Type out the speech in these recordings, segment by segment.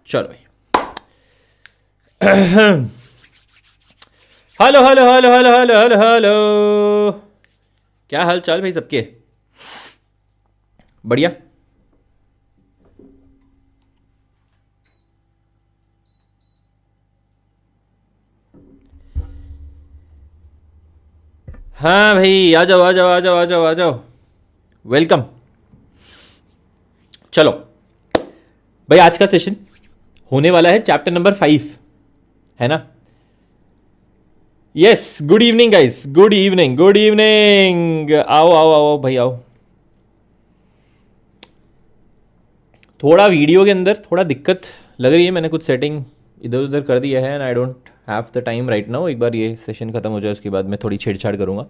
चलो भाई। Hello hello hello hello hello hello hello, क्या हाल चाल भाई सबके? बढ़िया। हाँ भाई, आ जाओ आ जाओ आ जाओ आ जाओ आ जाओ, वेलकम। चलो भाई, आज का सेशन होने वाला है चैप्टर नंबर 5, है ना? Yes, good evening guys, good evening good evening. आओ आओ आओ भाई आओ। थोड़ा वीडियो के अंदर थोड़ा दिक्कत लग रही है, मैंने कुछ सेटिंग इधर उधर कर दिया है and I don't have the time right now. एक बार ये सेशन खत्म हो जाए उसके बाद मैं थोड़ी छेड़छाड़ करूँगा।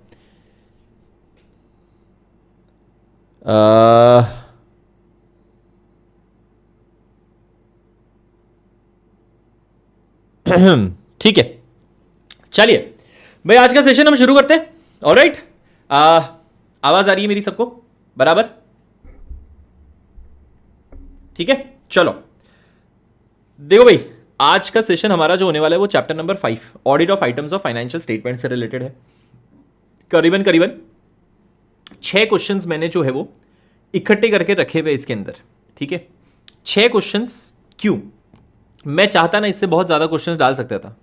ठीक है, चलिए भाई आज का सेशन हम शुरू करते हैं। ऑलराइट, आवाज़ आ रही है मेरी सबको बराबर? ठीक है, चलो देखो भाई, आज का सेशन हमारा जो होने वाला है वो chapter number 5 audit of items of financial statement से रिलेटेड है। करीबन करीबन 6 क्वेश्चंस मैंने जो है वो इकट्ठे करके रखे हुए इसके अंदर। ठीक है, 6 क्वेश्चंस। क्यों? मैं चाहता ना इससे बहुत ज्यादा क्वेश्चंस डाल सकता था,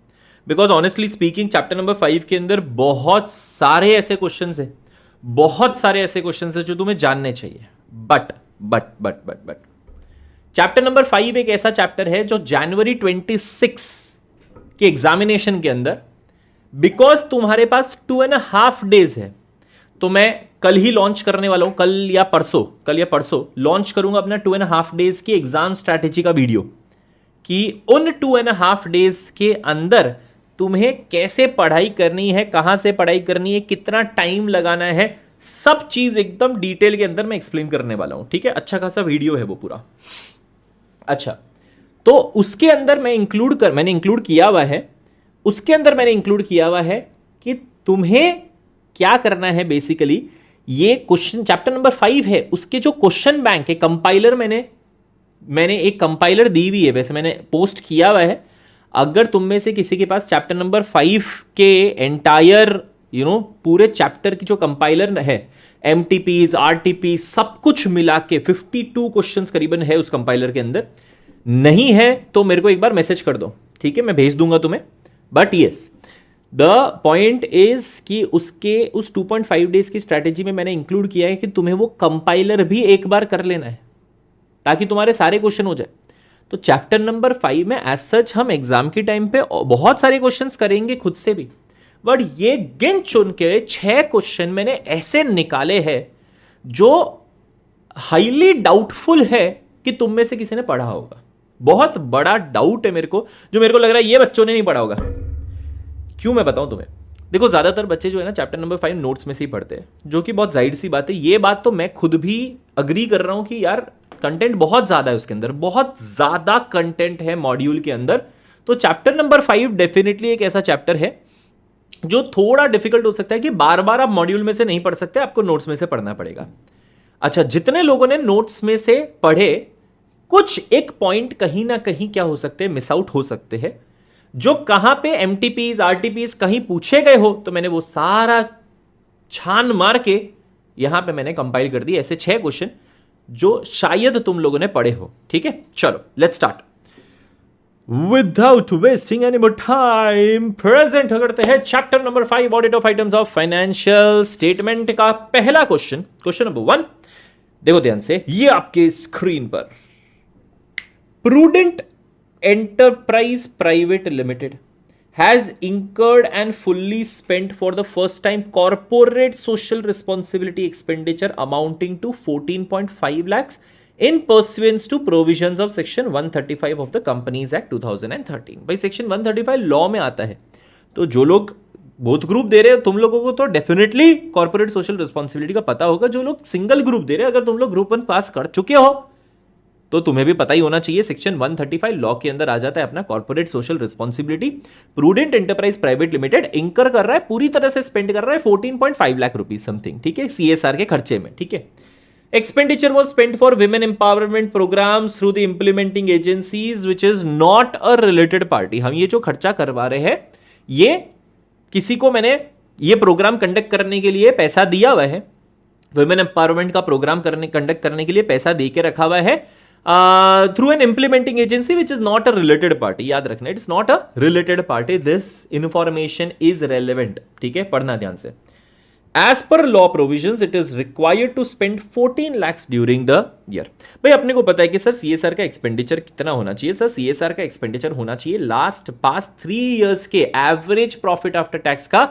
because honestly speaking chapter number 5 के अंदर बहुत सारे ऐसे क्वेश्चंस है, बहुत सारे ऐसे क्वेश्चंस है जो तुम्हें जानने चाहिए। But but but but but chapter number 5 एक ऐसा चैप्टर है जो जनवरी 26 के एग्जामिनेशन के अंदर, बिकॉज तुम्हारे पास 2.5 डेज है, तो मैं कल ही लॉन्च करने वाला हूं, कल या परसों लॉन्च करूंगा अपना 2.5 डेज की एग्जाम स्ट्रैटेजी का वीडियो, कि उन 2.5 डेज के अंदर तुम्हें कैसे पढ़ाई करनी है, कहां से पढ़ाई करनी है, कितना टाइम लगाना है, सब चीज एकदम डिटेल के अंदर मैं एक्सप्लेन करने वाला हूं। ठीक है, अच्छा खासा वीडियो है वो पूरा। अच्छा, तो उसके अंदर मैंने इंक्लूड किया हुआ है, उसके अंदर मैंने इंक्लूड किया हुआ है कि तुम्हें क्या करना है। बेसिकली ये क्वेश्चन चैप्टर नंबर 5 है, उसके जो क्वेश्चन बैंक है, कंपाइलर मैंने एक कंपाइलर दी हुई है, वैसे मैंने पोस्ट किया हुआ है। अगर तुम में से किसी के पास चैप्टर नंबर 5 के एंटायर पूरे चैप्टर की जो कंपाइलर है, MTPs RTP सब कुछ मिला के 52 क्वेश्चंस करीबन है उस कंपाइलर के अंदर, नहीं है तो मेरे को एक बार मैसेज कर दो, ठीक है, मैं भेज दूंगा तुम्हें। But yes, the point is कि उस 2.5 डेज की स्ट्रैटेजी में मैंने इंक्लूड किया है कि तुम्हें वो कंपाइलर भी एक बार कर लेना है, ताकि तुम्हारे सारे क्वेश्चन हो जाए। तो चैप्टर नंबर 5 में एज सच हम एग्जाम के टाइम पे बहुत सारे क्वेश्चंस करेंगे खुद से भी, बट ये गिन चुन के 6 क्वेश्चन मैंने ऐसे निकाले हैं जो हाईली डाउटफुल है कि तुम में से किसी ने पढ़ा होगा। बहुत बड़ा डाउट है मेरे को, जो मेरे को लग रहा है ये बच्चों ने नहीं पढ़ा होगा। क्यों, मैं बताऊं तुम्हें। देखो, ज्यादातर बच्चे जो है ना चैप्टर नंबर 5 नोट्स में से ही पढ़ते हैं, जो कि बहुत जाहिर सी बात है। ये बात तो मैं खुद भी अग्री कर रहा हूं कि यार कंटेंट बहुत ज्यादा है उसके अंदर, बहुत ज्यादा कंटेंट है मॉड्यूल के अंदर। तो चैप्टर नंबर 5 डेफिनेटली एक ऐसा चैप्टर है जो थोड़ा डिफिकल्ट हो सकता है कि बार बार आप मॉड्यूल में से नहीं पढ़ सकते, आपको नोट्स में से पढ़ना पड़ेगा। अच्छा, जितने लोगों ने नोट्स में से पढ़े, कुछ एक पॉइंट कहीं ना कहीं क्या हो सकते हैं, मिस आउट हो सकते हैं। जो कहां पे एमटीपीज आरटीपीज कहीं पूछे गए हो तो मैंने वो सारा छान मार के यहां पे मैंने कंपाइल कर दी, ऐसे 6 क्वेश्चन जो शायद तुम लोगों ने पढ़े हो। ठीक है, चलो let's start without wasting any more time. Present करते हैं chapter number 5 audit of items of financial statement का पहला क्वेश्चन। क्वेश्चन नंबर 1 देखो ध्यान से, ये आपके स्क्रीन पर। Prudent enterprise private limited has incurred and fully spent for the first time corporate social responsibility expenditure amounting to 14.5 lakhs in pursuance to provisions of section 135 of the Companies Act 2013। भाई section 135 law में आता है, तो जो लोग both group दे रहे हो तुम लोगों को तो डेफिनेटली कॉर्पोरेट सोशल रिस्पॉन्सिबिलिटी का पता होगा। जो लोग सिंगल ग्रुप दे रहे हैं, अगर तुम लोग ग्रुप 1 पास कर चुके हो तो तुम्हें भी पता ही होना चाहिए, सेक्शन 135 लॉ के अंदर आ जाता है अपना corporate social responsibility. Prudent enterprise private limited इंकर कर रहा है, पूरी तरह से स्पेंड कर रहा है 14.5 लाख रुपीज समथिंग, ठीक है, सीएसआर के खर्चे में। ठीक है, expenditure was spend for women empowerment programs through the implementing agencies which is not a related party. हम ये जो खर्चा करवा रहे हैं, ये किसी को मैंने ये प्रोग्राम कंडक्ट करने के लिए पैसा दिया हुआ है, विमेन एम्पावरमेंट का प्रोग्राम कंडक्ट करने के लिए पैसा दे के रखा हुआ है through an implementing agency which is not a related party. याद रखना, it is not a related party, this information is relevant. ठीक है, पढ़ना ध्यान से। As per law provisions it is required to spend 14 lakhs during the year. भाई अपने को पता है कि सर सीएसआर का एक्सपेंडिचर कितना होना चाहिए। सर सीएसआर का एक्सपेंडिचर होना चाहिए लास्ट पास्ट 3 years के एवरेज प्रॉफिट आफ्टर टैक्स का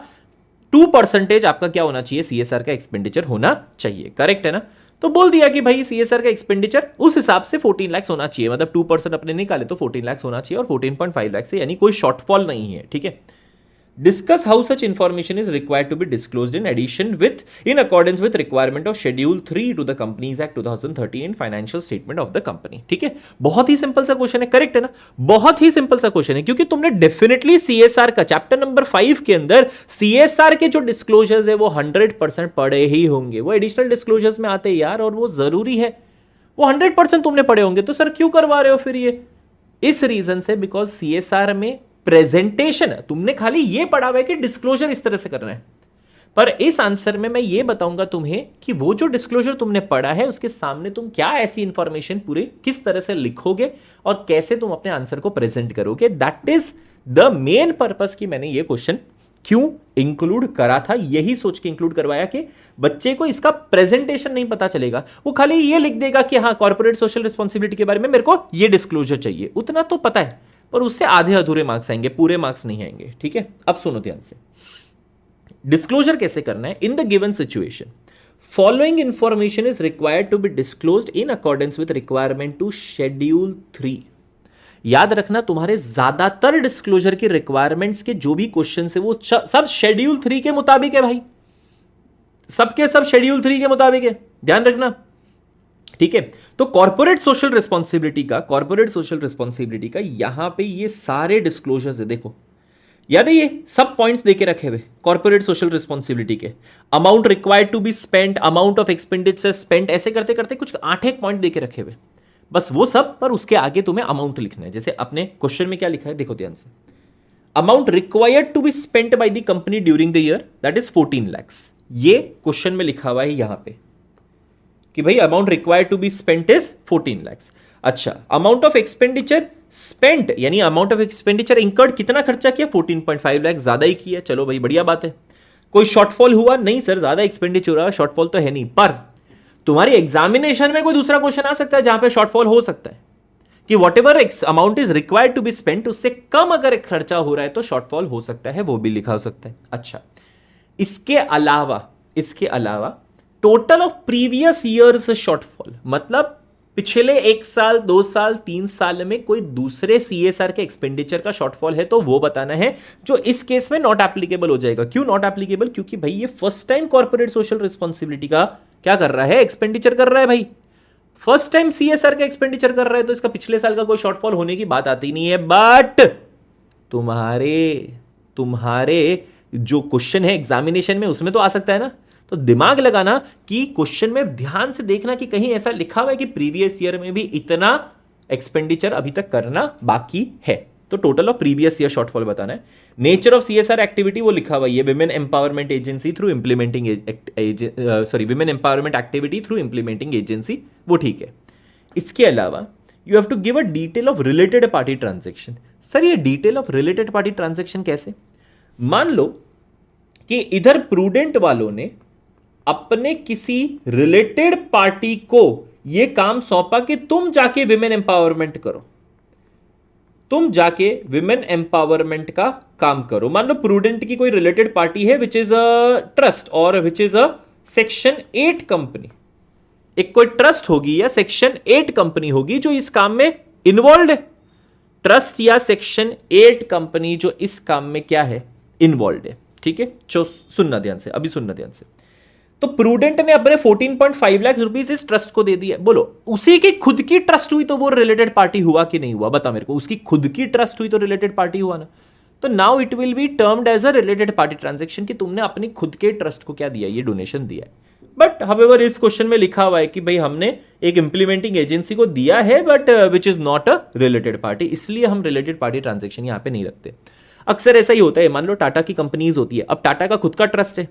2% आपका क्या होना चाहिए, सीएसआर का एक्सपेंडिचर होना चाहिए। करेक्ट है ना? तो बोल दिया कि भाई सीएसआर का एक्सपेंडिचर उस हिसाब से 14 lakhs होना चाहिए, मतलब 2% अपने निकाले तो 14 lakhs होना चाहिए, और 14.5 lakhs से यानी कोई शॉर्टफॉल नहीं है। ठीक है, discuss how such information is required to be disclosed in addition with in accordance with requirement of schedule 3 to the companies act 2013 in financial statement of the company. ठीक है, बहुत ही सिंपल सा क्वेश्चन है। करेक्ट है ना? बहुत ही सिंपल सा क्वेश्चन है, क्योंकि तुमने डेफिनेटली सीएसआर का चैप्टर नंबर 5 के अंदर सीएसआर के जो डिस्क्लोजर्स है वो 100% पढ़े ही होंगे। वो एडिशनल डिस्क्लोजर्स में आते हैं यार, और वो जरूरी है, वो 100% तुमने पढ़े होंगे। तो सर क्यों करवा रहे हो फिर ये? इस रीजन से, बिकॉज सीएसआर में प्रेजेंटेशन है, तुमने खाली ये पढ़ा हुआ है कि डिस्क्लोजर इस तरह से करना है, पर इस आंसर में मैं ये बताऊंगा तुम्हें कि वो जो डिस्क्लोजर तुमने पढ़ा है उसके सामने तुम क्या ऐसी इंफॉर्मेशन पूरे किस तरह से लिखोगे और कैसे तुम अपने आंसर को प्रेजेंट करोगे। That is the main purpose कि मैंने ये क्वेश्चन क्यों इंक्लूड करा था, यही सोच के इंक्लूड करवाया कि बच्चे को इसका प्रेजेंटेशन नहीं पता चलेगा, वो खाली ये लिख देगा कि हाँ कॉर्पोरेट सोशल रिस्पॉन्सिबिलिटी के बारे में मेरे को ये डिस्क्लोजर चाहिए, उतना तो पता है, पर उससे आधे अधूरे मार्क्स आएंगे, पूरे मार्क्स नहीं आएंगे। ठीक है, अब सुनो ध्यान से, डिस्क्लोजर कैसे करना है। In the given situation following information is required to be disclosed in accordance with requirement to schedule 3। याद रखना, तुम्हारे ज्यादातर डिस्क्लोजर की रिक्वायरमेंट्स के जो भी क्वेश्चन है वो सब शेड्यूल 3 के मुताबिक है भाई, सबके सब शेड्यूल 3 के मुताबिक है, ध्यान रखना। ठीक है, तो कॉर्पोरेट सोशल रिस्पॉन्सिबिलिटी का यहां पे ये सारे डिस्क्लोजर्स है, देखो याद है, ये सब पॉइंट्स देके रखे हुए कॉर्पोरेट सोशल रिस्पॉन्सिबिलिटी के। Amount required to be spent, amount of expenditure spent, ऐसे करते करते कुछ 8 पॉइंट देके रखे हुए, बस वो सब, पर उसके आगे तुम्हें अमाउंट लिखना है। जैसे अपने क्वेश्चन में क्या लिखा है, देखो ध्यान से, amount required to be spent by the company during the year that is 14 lakhs। ये क्वेश्चन में लिखा हुआ है यहां पे कि भाई amount required to be spent is 14 lakhs। अच्छा, अमाउंट ऑफ एक्सपेंडिचर स्पेंट यानी अमाउंट ऑफ एक्सपेंडिचर इंकर्ड, कितना खर्चा किया, 14.5 lakhs, ज्यादा ही किया, चलो भाई बढ़िया बात है। कोई शॉर्टफॉल हुआ नहीं सर, ज्यादा एक्सपेंडिचर हुआ, शॉर्टफॉल तो है नहीं, पर तुम्हारी एग्जामिनेशन में कोई दूसरा क्वेश्चन आ सकता है जहां पे शॉर्टफॉल हो सकता है कि whatever amount is required to be spent, उससे कम अगर एक खर्चा हो रहा है तो शॉर्टफॉल हो सकता है, वो भी लिखा हो सकता है। अच्छा, इसके अलावा total of previous years shortfall, मतलब पिछले 1 साल 2 साल 3 साल में कोई दूसरे सीएसआर के एक्सपेंडिचर का शॉर्टफॉल है तो वो बताना है, जो इस केस में नॉट एप्लीकेबल हो जाएगा। क्यों नॉट एप्लीकेबल? क्योंकि भाई ये first time corporate social responsibility का क्या कर रहा है, एक्सपेंडिचर कर रहा है भाई, फर्स्ट टाइम सीएसआर का एक्सपेंडिचर कर रहा है, तो इसका पिछले साल का कोई शॉर्टफॉल होने की बात आती नहीं है। बट तुम्हारे जो क्वेश्चन है एग्जामिनेशन में उसमें तो आ सकता है ना, तो दिमाग लगाना कि क्वेश्चन में ध्यान से देखना कि कहीं ऐसा लिखा हुआ है कि प्रीवियस ईयर में भी इतना एक्सपेंडिचर अभी तक करना बाकी है। तो total of previous year shortfall बताना है। नेचर ऑफ सीएसआर एक्टिविटी वो लिखा हुआ है, women empowerment agency through implementing women empowerment activity through implementing agency, वो ठीक है। इसके अलावा you have to give a detail of related party transaction. Sir ये detail of related party transaction कैसे? मान लो कि इधर प्रूडेंट वालों ने अपने किसी रिलेटेड पार्टी को यह काम सौंपा कि तुम जाके विमेन एम्पावरमेंट करो, तुम जाके विमेन एम्पावरमेंट का काम करो। मान लो प्रूडेंट की कोई रिलेटेड पार्टी है विच इज अ ट्रस्ट और which is a section 8 company. एक कोई ट्रस्ट होगी या सेक्शन 8 कंपनी होगी जो इस काम में इन्वॉल्व है। ट्रस्ट या सेक्शन 8 कंपनी जो इस काम में क्या है, इन्वॉल्व है। ठीक है, जो सुनना ध्यान से, अभी सुनना ध्यान से। तो प्रूडेंट ने अपने 14.5 लाख रुपीस इस ट्रस्ट को दे दिया। बोलो उसी की खुद की ट्रस्ट हुई तो वो रिलेटेड पार्टी हुआ कि नहीं हुआ? बता मेरे को। उसकी खुद की ट्रस्ट हुई तो रिलेटेड पार्टी हुआ ना। तो now it will be termed as a related party transaction कि तुमने अपनी खुद के ट्रस्ट को क्या दिया, ये डोनेशन दिया है। बट हाउएवर इस क्वेश्चन में लिखा हुआ है कि भाई हमने एक इंप्लीमेंटिंग एजेंसी को दिया है but which is not a related party, इसलिए हम रिलेटेड पार्टी ट्रांजेक्शन यहां पे नहीं रखते। अक्सर ऐसा ही होता है। मान लो टाटा की कंपनीज होती है, अब टाटा का खुद का ट्रस्ट है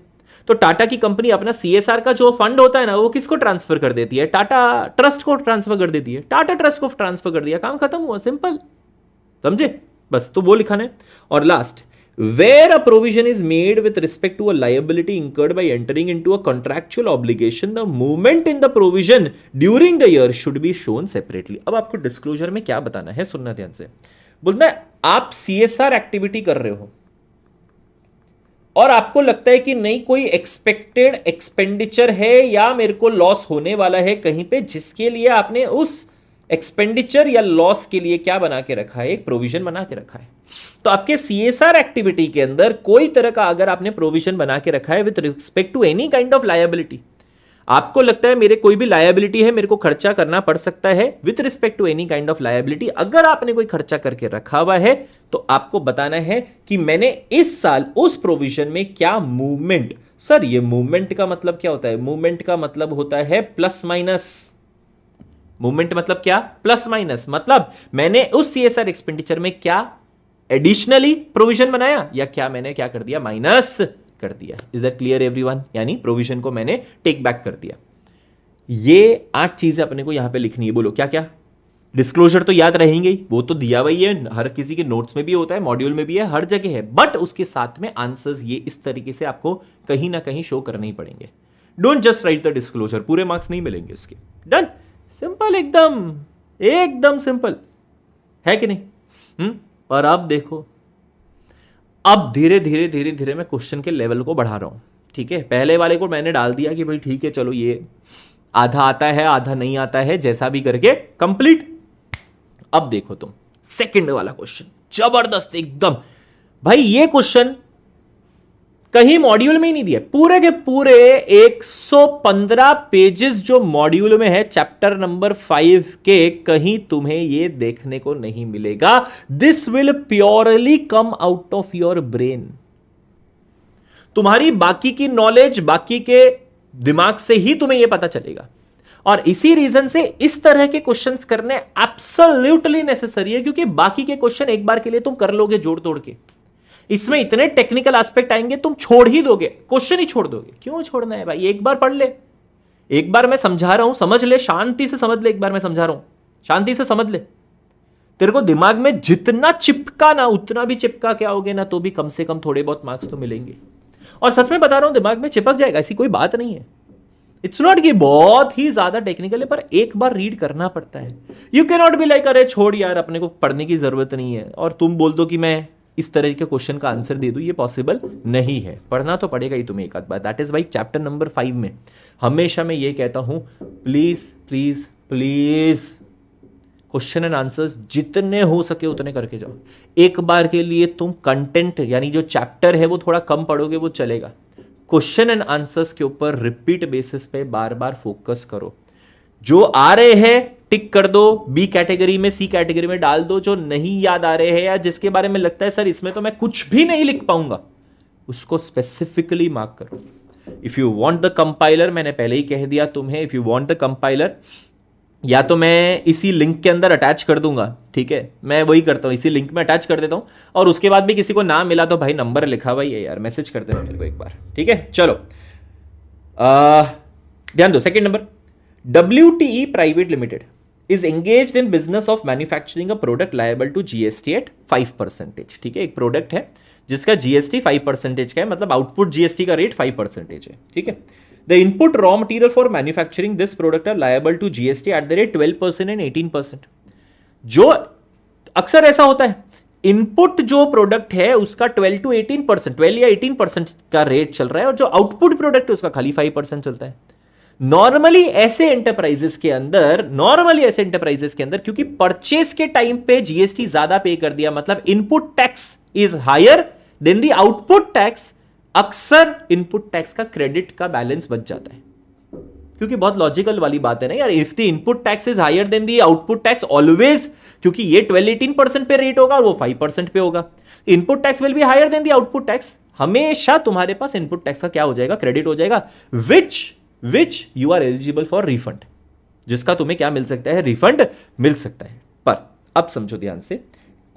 तो टाटा की कंपनी अपना सीएसआर का जो फंड होता है ना वो किसको ट्रांसफर कर देती है? टाटा ट्रस्ट को ट्रांसफर कर देती है। टाटा ट्रस्ट को ट्रांसफर कर दिया, काम खत्म हुआ, सिंपल, समझे? बस तो वो लिखा है। और last, where a provision is made with respect to a liability incurred by entering into a contractual obligation, the movement in the provision during the year should be shown separately। अब आपको disclosure में क्या बताना है, सुनना ध्यान से। बोलना है आप सीएसआर एक्टिविटी कर रहे हो और आपको लगता है कि नहीं कोई एक्सपेक्टेड एक्सपेंडिचर है या मेरे को लॉस होने वाला है कहीं पे, जिसके लिए आपने उस एक्सपेंडिचर या लॉस के लिए क्या बना के रखा है, एक प्रोविजन बना के रखा है। तो आपके सीएसआर एक्टिविटी के अंदर कोई तरह का अगर आपने प्रोविजन बना के रखा है with respect to any kind of liability, आपको लगता है मेरे कोई भी लायबिलिटी है, मेरे को खर्चा करना पड़ सकता है with respect to any kind of liability, अगर आपने कोई खर्चा करके रखा हुआ है तो आपको बताना है कि मैंने इस साल उस प्रोविजन में क्या मूवमेंट। सर ये मूवमेंट का मतलब क्या होता है? मूवमेंट का मतलब होता है प्लस माइनस। मूवमेंट मतलब क्या? Plus minus. मतलब मैंने उस सीएसआर एक्सपेंडिचर में क्या एडिशनली प्रोविजन बनाया या क्या मैंने क्या कर दिया, माइनस कर दिया। Is that clear everyone? यानी प्रोविजन को मैंने टेक बैक कर दिया। ये 8 चीजें अपने को यहां पे लिखनी है। बोलो क्या क्या? डिस्क्लोजर तो याद रहेंगे ही, वो तो दिया हुआ ही है, हर किसी के नोट्स में भी होता है, मॉड्यूल में भी है, हर जगह है। बट उसके साथ में आंसर्स ये इस तरीके से आपको कहीं ना कहीं शो करने ही पड़ेंगे। Don't just right the disclosure, पूरे मार्क्स नहीं मिलेंगे उसके। डन, सिंपल, एकदम एकदम सिंपल है कि नहीं? और अब देखो, अब धीरे धीरे धीरे धीरे मैं क्वेश्चन के लेवल को बढ़ा रहा हूं। ठीक है, पहले वाले को मैंने डाल दिया कि भाई ठीक है चलो ये आधा आता है आधा नहीं आता है, जैसा भी करके कंप्लीट। अब देखो तुम सेकंड वाला क्वेश्चन, जबरदस्त एकदम। भाई ये क्वेश्चन कहीं मॉड्यूल में ही नहीं दिया, पूरे के पूरे 115 पेजेस जो मॉड्यूल में है चैप्टर नंबर 5 के, कहीं तुम्हें ये देखने को नहीं मिलेगा। This will purely come out of your brain. तुम्हारी बाकी की नॉलेज, बाकी के दिमाग से ही तुम्हें यह पता चलेगा। और इसी रीजन से इस तरह के क्वेश्चंस करने एब्सोल्युटली नेसेसरी है, क्योंकि बाकी के क्वेश्चन एक बार के लिए तुम कर लोगे जोड़ तोड़ के, इसमें इतने टेक्निकल एस्पेक्ट आएंगे तुम छोड़ ही दोगे, क्वेश्चन ही छोड़ दोगे। क्यों छोड़ना है भाई? एक बार पढ़ ले, एक बार मैं समझा रहा हूं समझ ले, शांति से समझ ले। एक बार मैं समझा रहा हूं शांति से समझ ले। तेरे को दिमाग में जितना चिपका ना उतना भी चिपका के आओगे ना तो भी कम से कम थोड़े बहुत मार्क्स तो मिलेंगे। और सच में बता रहा हूं दिमाग में चिपक जाएगा, ऐसी कोई बात नहीं है। इट्स नॉट कि बहुत ही ज्यादा टेक्निकल है, पर एक बार रीड करना पड़ता है। You can not be like अरे छोड़ यार अपने को पढ़ने की जरूरत नहीं है और तुम बोल दो कि मैं इस तरह के क्वेश्चन का आंसर दे दूं, ये पॉसिबल नहीं है। पढ़ना तो पड़ेगा ही तुम्हें एक आध बार। That is why chapter number 5 में हमेशा मैं ये कहता हूं, please please please question and answers जितने हो सके उतने करके जाओ। एक बार के लिए तुम कंटेंट यानी जो चैप्टर है वो थोड़ा कम पढ़ोगे वो चलेगा, क्वेश्चन एंड आंसर्स के ऊपर रिपीट बेसिस पे बार बार फोकस करो। जो आ रहे हैं टिक कर दो, बी कैटेगरी में सी कैटेगरी में डाल दो। जो नहीं याद आ रहे हैं या जिसके बारे में लगता है सर इसमें तो मैं कुछ भी नहीं लिख पाऊंगा, उसको स्पेसिफिकली मार्क करो। If you want the compiler, मैंने पहले ही कह दिया तुम्हें, if you want the compiler या तो मैं इसी लिंक के अंदर अटैच कर दूंगा, ठीक है, मैं वही करता हूँ, इसी लिंक में अटैच कर देता हूँ, और उसके बाद भी किसी को ना मिला तो भाई नंबर लिखा हुआ ही है यार, मैसेज कर देना मेरे को एक बार, ठीक है। चलो ध्यान दो, second number, WTE private limited is engaged in business of manufacturing a product liable to GST at 5%, ठीक है। एक प्रोडक्ट है जिसका जीएसटी 5% का है, मतलब आउटपुट जीएसटी का रेट 5% है, ठीक है। The input raw material for manufacturing this product are liable to GST at the rate 12% and 18%। जो अक्सर ऐसा होता है, इनपुट जो प्रोडक्ट है उसका 12 to 18%, 12 या 18% का रेट चल रहा है, और जो आउटपुट प्रोडक्ट है उसका खाली 5% चलता है। नॉर्मली ऐसे एंटरप्राइजेस के अंदर क्योंकि परचेस के टाइम पे जीएसटी ज्यादा पे कर दिया, मतलब input tax is higher than the output tax, अक्सर इनपुट टैक्स का क्रेडिट का बैलेंस बच जाता है। क्योंकि बहुत लॉजिकल वाली बात है ना यार, if the input tax is higher than the output tax always, क्योंकि ये 12-18% पे रेट होगा और वो 5% पे होगा, input tax will be higher than the output tax, हमेशा तुम्हारे पास इनपुट टैक्स का क्या हो जाएगा, क्रेडिट हो जाएगा, which you are eligible for refund, जिसका तुम्हें क्या मिल सकता है, रिफंड मिल सकता है। पर अब समझो ध्यान से,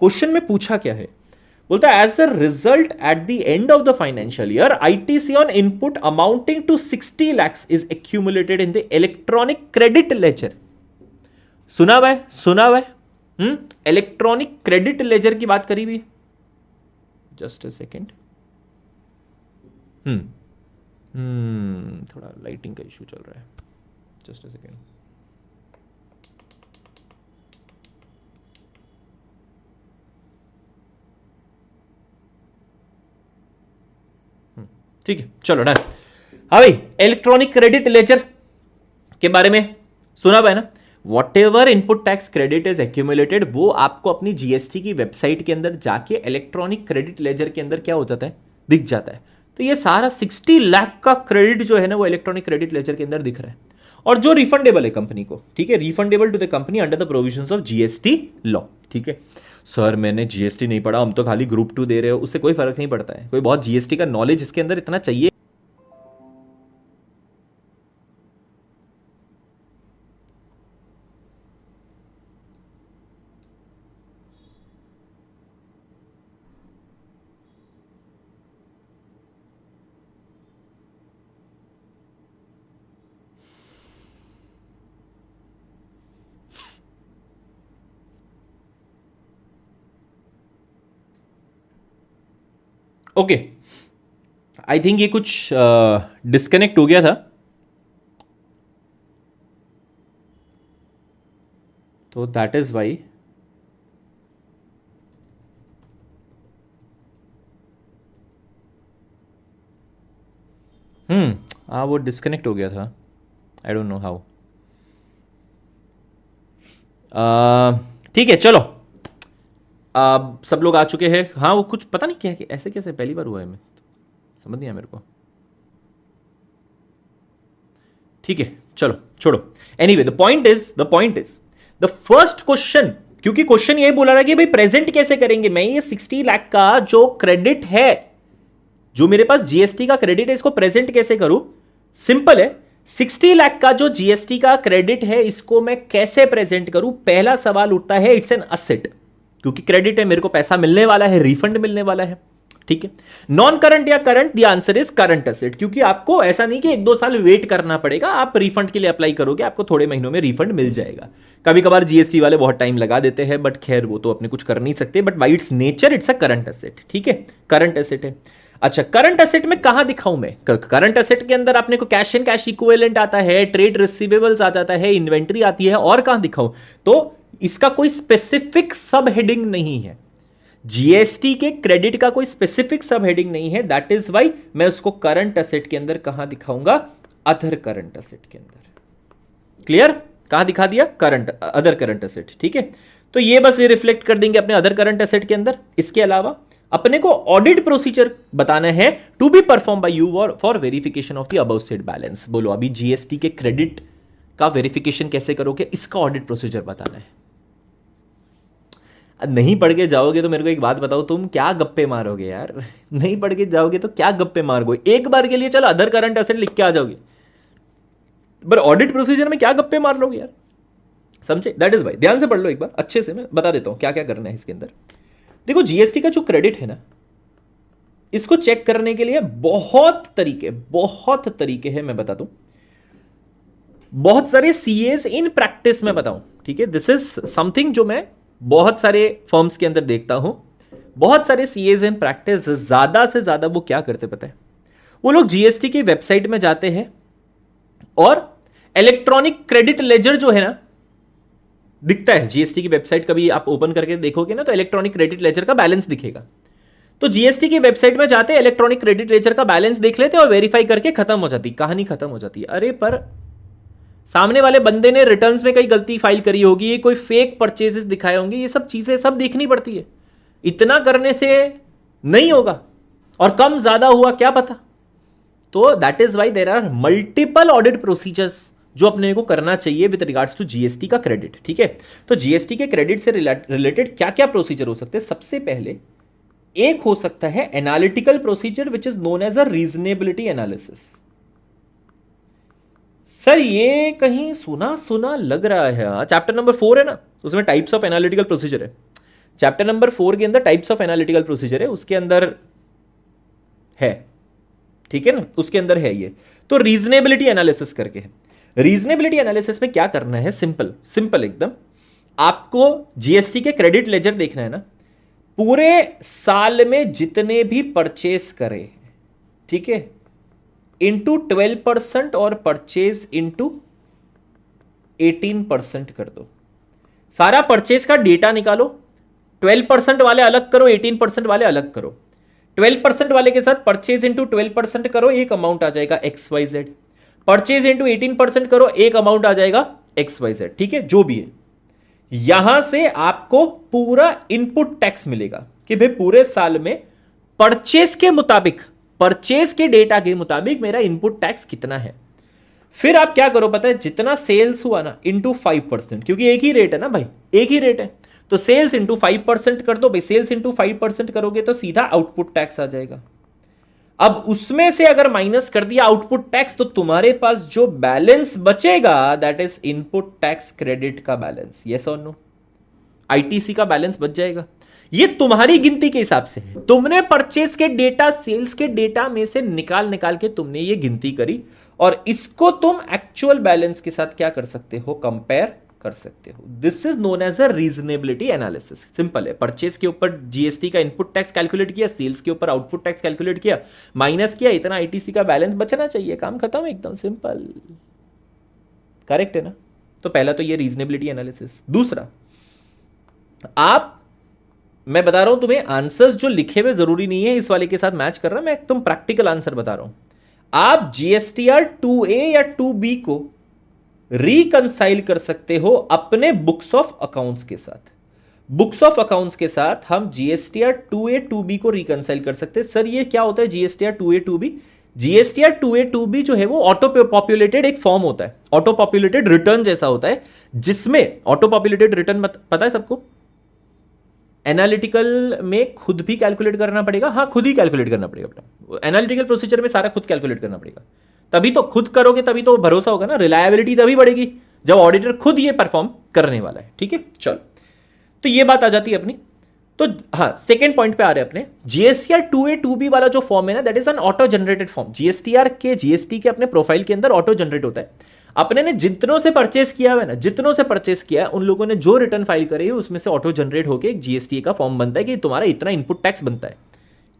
क्वेश्चन में पूछा क्या है, बोलता है as a result at the end of the financial year ITC on input amounting to 60 lakhs is accumulated in the electronic credit ledger. सुना हुआ है, इलेक्ट्रॉनिक क्रेडिट लेजर की बात करी हुई, जस्ट अ सेकेंड, थोड़ा लाइटिंग का इशू चल रहा है, जस्ट अ सेकेंड। ठीक है, चलो डन। हाँ भाई, इलेक्ट्रॉनिक क्रेडिट लेजर के बारे में सुना हुआ है ना, what ever input tax credit is accumulated, वो आपको अपनी जीएसटी की वेबसाइट के अंदर जाके इलेक्ट्रॉनिक क्रेडिट लेजर के अंदर क्या हो जाता है, दिख जाता है। तो ये सारा 60 लाख का क्रेडिट जो है ना, वो इलेक्ट्रॉनिक क्रेडिट लेजर के अंदर दिख रहा है, और जो रिफंडेबल है कंपनी को, ठीक है, refundable to the company under the provisions of GST law, ठीक है। सर मैंने जीएसटी नहीं पढ़ा, हम तो खाली ग्रुप 2 दे रहे हो, उससे कोई फर्क नहीं पड़ता है, कोई बहुत जीएसटी का नॉलेज इसके अंदर इतना चाहिए। ओके, आई थिंक ये कुछ डिस्कनेक्ट हो गया था, तो दैट इज वाई हाँ वो डिस्कनेक्ट हो गया था, आई डोंट नो हाउ। ठीक है चलो, सब लोग आ चुके हैं, हाँ वो कुछ पता नहीं क्या है, ऐसे कैसे पहली बार हुआ है, मैं समझ नहीं आया मेरे को, ठीक है चलो छोड़ो। Anyway the point is the first question, क्योंकि क्वेश्चन ये बोला रहा है कि भाई प्रेजेंट कैसे करेंगे, मैं ये 60 लाख का जो क्रेडिट है, जो मेरे पास जीएसटी का क्रेडिट है, इसको प्रेजेंट कैसे करूं। सिंपल है, 60 लाख का जो जीएसटी का क्रेडिट है इसको मैं कैसे प्रेजेंट करूं। पहला सवाल उठता है, इट्स एन असेट, क्योंकि क्रेडिट है, मेरे को पैसा मिलने वाला है, रिफंड मिलने वाला है, ठीक है। नॉन करंट या current, the answer is current asset, क्योंकि आपको ऐसा नहीं कि 1-2 साल वेट करना पड़ेगा, आप रिफंड के लिए अप्लाई करोगे, आपको थोड़े महीनों में रिफंड मिल जाएगा। कभी कभार जीएसटी वाले बहुत टाइम लगा देते हैं, बट खैर वो तो अपने कुछ कर नहीं सकते, but by its nature it's a current asset, ठीक है, करंट एसेट है। अच्छा, करंट एसेट में कहां दिखाऊं मैं, करंट एसेट के अंदर आपने को कैश एंड कैश इक्विवेलेंट आता है, ट्रेड रिसीवेबल्स आ जाता है, इन्वेंट्री आती है, और कहां दिखाऊं, तो इसका कोई स्पेसिफिक सब हेडिंग नहीं है, जीएसटी के क्रेडिट का कोई स्पेसिफिक सब हेडिंग नहीं है, दैट इज वाई मैं उसको करंट एसेट के अंदर कहां दिखाऊंगा, अदर करंट एसेट के अंदर। क्लियर, कहां दिखा दिया, करंट, अदर करंट एसेट, ठीक है। तो ये बस ये रिफ्लेक्ट कर देंगे अपने अदर करंट एसेट के अंदर। इसके अलावा अपने को ऑडिट प्रोसीजर बताना है to be perform by you for verification of the above state balance. बोलो अभी जीएसटी के क्रेडिट का वेरिफिकेशन कैसे करोगे, इसका ऑडिट प्रोसीजर बताना है। नहीं पढ़ के जाओगे तो मेरे को एक बात बताओ, तुम क्या गप्पे मारोगे यार, नहीं पढ़ के जाओगे तो क्या गप्पे मारोगे, एक बार के लिए चलो अदर करंट एसेट लिख के आ जाओगे, पर ऑडिट प्रोसीजर में क्या गप्पे मार लोगे यार। समझे? That is why. ध्यान से पढ़ लो एक बार अच्छे से, मैं बता देता हूं क्या क्या करना है इसके अंदर। देखो जीएसटी का जो क्रेडिट है ना, इसको चेक करने के लिए बहुत तरीके हैं, मैं बता दूं। बहुत सारे सीएस इन प्रैक्टिस में बताऊं, ठीक है? दिस इज समथिंग जो मैं बहुत सारे फर्म्स के अंदर देखता हूं। बहुत सारे सीएस इन प्रैक्टिस ज्यादा से ज्यादा वो क्या करते पता है? वो लोग जीएसटी की वेबसाइट में जाते हैं और इलेक्ट्रॉनिक क्रेडिट लेजर जो है ना, दिखता है जीएसटी की वेबसाइट, कभी आप ओपन करके देखोगे ना तो इलेक्ट्रॉनिक क्रेडिट लेजर का बैलेंस दिखेगा। तो जीएसटी की वेबसाइट में जाते इलेक्ट्रॉनिक क्रेडिट लेजर का बैलेंस देख लेते और वेरीफाई करके खत्म हो जाती, कहानी खत्म हो जाती है। अरे पर सामने वाले बंदे ने रिटर्न्स में कई गलती फाइल करी होगी, ये कोई फेक परचेजेस दिखाए होंगे, ये सब चीजें सब देखनी पड़ती है। इतना करने से नहीं होगा, और कम ज्यादा हुआ क्या पता। तो that is why there are multiple audit procedures जो अपने को करना चाहिए विद रिगार्ड्स टू जीएसटी का क्रेडिट, ठीक है? तो जीएसटी के क्रेडिट से रिलेटेड क्या क्या प्रोसीजर हो सकते हैं? सबसे पहले एक हो सकता है analytical procedure which is known as a reasonability analysis. Sir ये कहीं सुना सुना लग रहा है, चैप्टर नंबर 4 है ना, उसमें टाइप्स ऑफ एनालिटिकल प्रोसीजर है। चैप्टर नंबर 4 के अंदर टाइप्स ऑफ एनालिटिकल प्रोसीजर है, उसके अंदर है, ठीक है ना, उसके अंदर है ये। तो रीजनेबिलिटी एनालिसिस करके है। रीजनेबिलिटी एनालिसिस में क्या करना है? सिंपल एकदम। आपको जीएसटी के क्रेडिट लेजर देखना है ना, पूरे साल में जितने भी परचेस करे, ठीक है, इंटू 12% और परचेज इंटू 18% कर दो। सारा परचेज का डेटा निकालो, 12% वाले अलग करो, 18% वाले अलग करो। 12% वाले के साथ परचेज इंटू 12% करो, एक अमाउंट आ जाएगा XYZ। परचेज इंटू 18% करो, एक अमाउंट आ जाएगा XYZ, ठीक है, जो भी है। यहां से आपको पूरा इनपुट टैक्स मिलेगा कि भाई पूरे साल में परचेज के मुताबिक, परचेज के डेटा के मुताबिक मेरा इनपुट टैक्स कितना है। फिर आप क्या करो पता है? जितना सेल्स हुआ ना इंटू 5%, क्योंकि एक ही रेट है ना भाई, एक ही रेट है, तो सेल्स इंटू 5% कर दो भाई। सेल्स इंटू 5% करोगे तो सीधा आउटपुट टैक्स आ जाएगा। अब उसमें से अगर माइनस कर दिया आउटपुट टैक्स, तो तुम्हारे पास जो बैलेंस बचेगा that is input tax credit का बैलेंस। यस और नो? आईटीसी का बैलेंस बच जाएगा। ये तुम्हारी गिनती के हिसाब से है। तुमने परचेस के डेटा, सेल्स के डेटा में से निकाल के तुमने ये गिनती करी, और इसको तुम एक्चुअल बैलेंस के साथ क्या कर सकते हो? कंपेयर कर सकते हो। This is known as a reasonability analysis. Simple है। परचेस के ऊपर जीएसटी का इनपुट टैक्स कैलकुलेट किया, सेल्स के ऊपर आउटपुट टैक्स कैलकुलेट किया, माइनस किया, इतना आईटीसी का बैलेंस बचना चाहिए, काम खत्म, एकदम सिंपल। करेक्ट है ना? तो पहला तो ये रीजनेबिलिटी एनालिसिस। दूसरा, मैं बता रहा हूं तुम्हें, आंसर्स जो लिखे हुए जरूरी नहीं है इस वाले के साथ मैच कर रहा, मैं एकदम प्रैक्टिकल आंसर बता रहा हूं। आप जीएसटीआर 2A या 2B को रिकंसाइल कर सकते हो अपने बुक्स ऑफ अकाउंट्स के साथ। बुक्स ऑफ अकाउंट्स के साथ हम जीएसटीआर 2A 2B को रिकंसाइल कर सकते हैं। सर ये क्या होता है GSTR 2A 2B? GSTR 2A 2B जो है वो ऑटो पॉपुलेटेड एक फॉर्म होता है, ऑटो पॉपुलेटेड रिटर्न जैसा होता है, जिसमें ऑटो पॉपुलेटेड रिटर्न पता है सबको? एनालिटिकल में खुद भी कैलकुलेट करना पड़ेगा। हाँ, खुद ही कैलकुलेट करना पड़ेगा बेटा। एनालिटिकल प्रोसीजर में सारा खुद कैलकुलेट करना पड़ेगा, तभी तो खुद करोगे, तभी तो भरोसा होगा ना, रिलायबिलिटी तभी बढ़ेगी जब ऑडिटर खुद ये परफॉर्म करने वाला है। ठीक है, चलो, तो ये बात आ जाती है अपनी। तो हाँ, सेकेंड पॉइंट पे आ रहे हैं अपने। जीएसटीआर 2A 2B वाला जो फॉर्म है ना, that is an auto generated form. GST के अपने प्रोफाइल के अंदर ऑटो जनरेट होता है। अपने ने जितनों से परचेस किया है ना, जितनों से परचेस किया है, उन लोगों ने जो रिटर्न फाइल करे है उसमें से ऑटो जनरेट होकर एक जीएसटी का फॉर्म बनता है कि तुम्हारा इतना इनपुट टैक्स बनता है,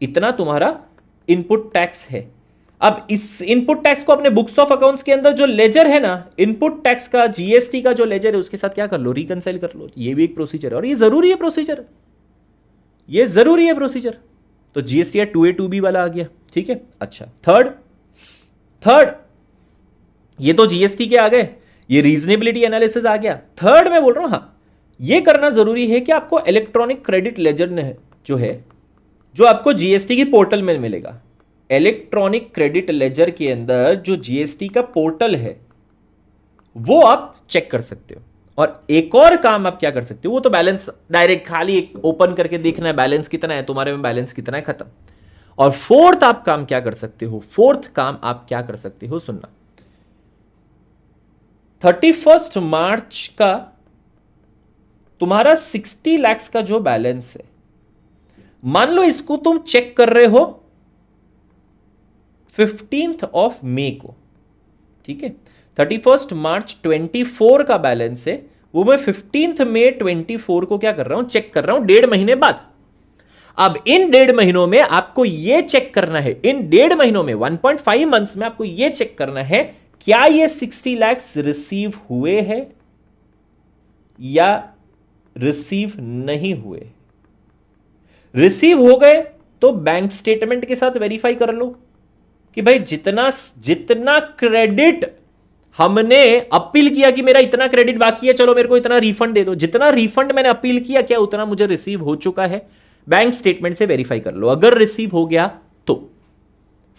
इतना तुम्हारा इनपुट टैक्स है। अब इस इनपुट टैक्स को अपने बुक्स ऑफ अकाउंट्स के अंदर जो लेजर है ना, इनपुट टैक्स का, जीएसटी का जो लेजर है उसके साथ क्या कर लो? रिकंसाइल कर लो। ये भी एक प्रोसीजर है और ये जरूरी है प्रोसीजर, ये जरूरी है प्रोसीजर। तो जीएसटीआर 2A 2B वाला आ गया। ठीक है, अच्छा, थर्ड, ये तो जीएसटी के आ गए, ये रीजनेबिलिटी एनालिसिस आ गया। थर्ड मैं बोल रहा हूं, हाँ, ये करना जरूरी है कि आपको इलेक्ट्रॉनिक क्रेडिट लेजर जो आपको जीएसटी की पोर्टल में मिलेगा। इलेक्ट्रॉनिक क्रेडिट लेजर के अंदर जो जीएसटी का पोर्टल है वो आप चेक कर सकते हो। और एक और काम आप क्या कर सकते हो, वो तो बैलेंस डायरेक्ट खाली एक ओपन करके देखना है बैलेंस कितना है तुम्हारे में, बैलेंस कितना है, खत्म। और फोर्थ आप काम क्या कर सकते हो? फोर्थ काम आप क्या कर सकते हो, सुनना। 31 मार्च का तुम्हारा 60 लाख का जो बैलेंस है, मान लो इसको तुम चेक कर रहे हो 15th ऑफ मे को, ठीक है, 31 मार्च 24 का बैलेंस है, वो मैं 15th मई 24 को क्या कर रहा हूं, चेक कर रहा हूं, 1.5 महीने बाद। अब इन 1.5 महीनों में आपको यह चेक करना है, इन 1.5 महीनों में 1.5 मंथ्स में आपको यह चेक करना है क्या ये 60 लाख रिसीव हुए हैं या रिसीव नहीं हुए। रिसीव हो गए तो बैंक स्टेटमेंट के साथ वेरीफाई कर लो कि भाई जितना जितना क्रेडिट हमने अपील किया कि मेरा इतना क्रेडिट बाकी है, चलो मेरे को इतना रिफंड दे दो, जितना रिफंड मैंने अपील किया क्या उतना मुझे रिसीव हो चुका है, बैंक स्टेटमेंट से वेरीफाई कर लो। अगर रिसीव हो गया तो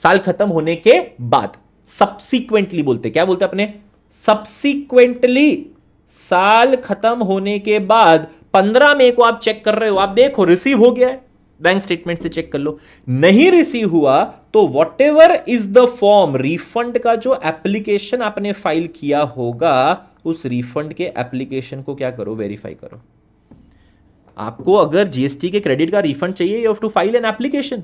साल खत्म होने के बाद, सब्सीक्वेंटली बोलते, क्या बोलते अपने, सब्सीक्वेंटली, साल खत्म होने के बाद 15 मई को आप चेक कर रहे हो, आप देखो रिसीव हो गया है, बैंक स्टेटमेंट से चेक कर लो। नहीं रिसीव हुआ तो what ever is the form, refund का जो एप्लीकेशन आपने फाइल किया होगा उस रिफंड के एप्लीकेशन को क्या करो, वेरीफाई करो। आपको अगर जीएसटी के क्रेडिट का रिफंड चाहिए, you have to file an application.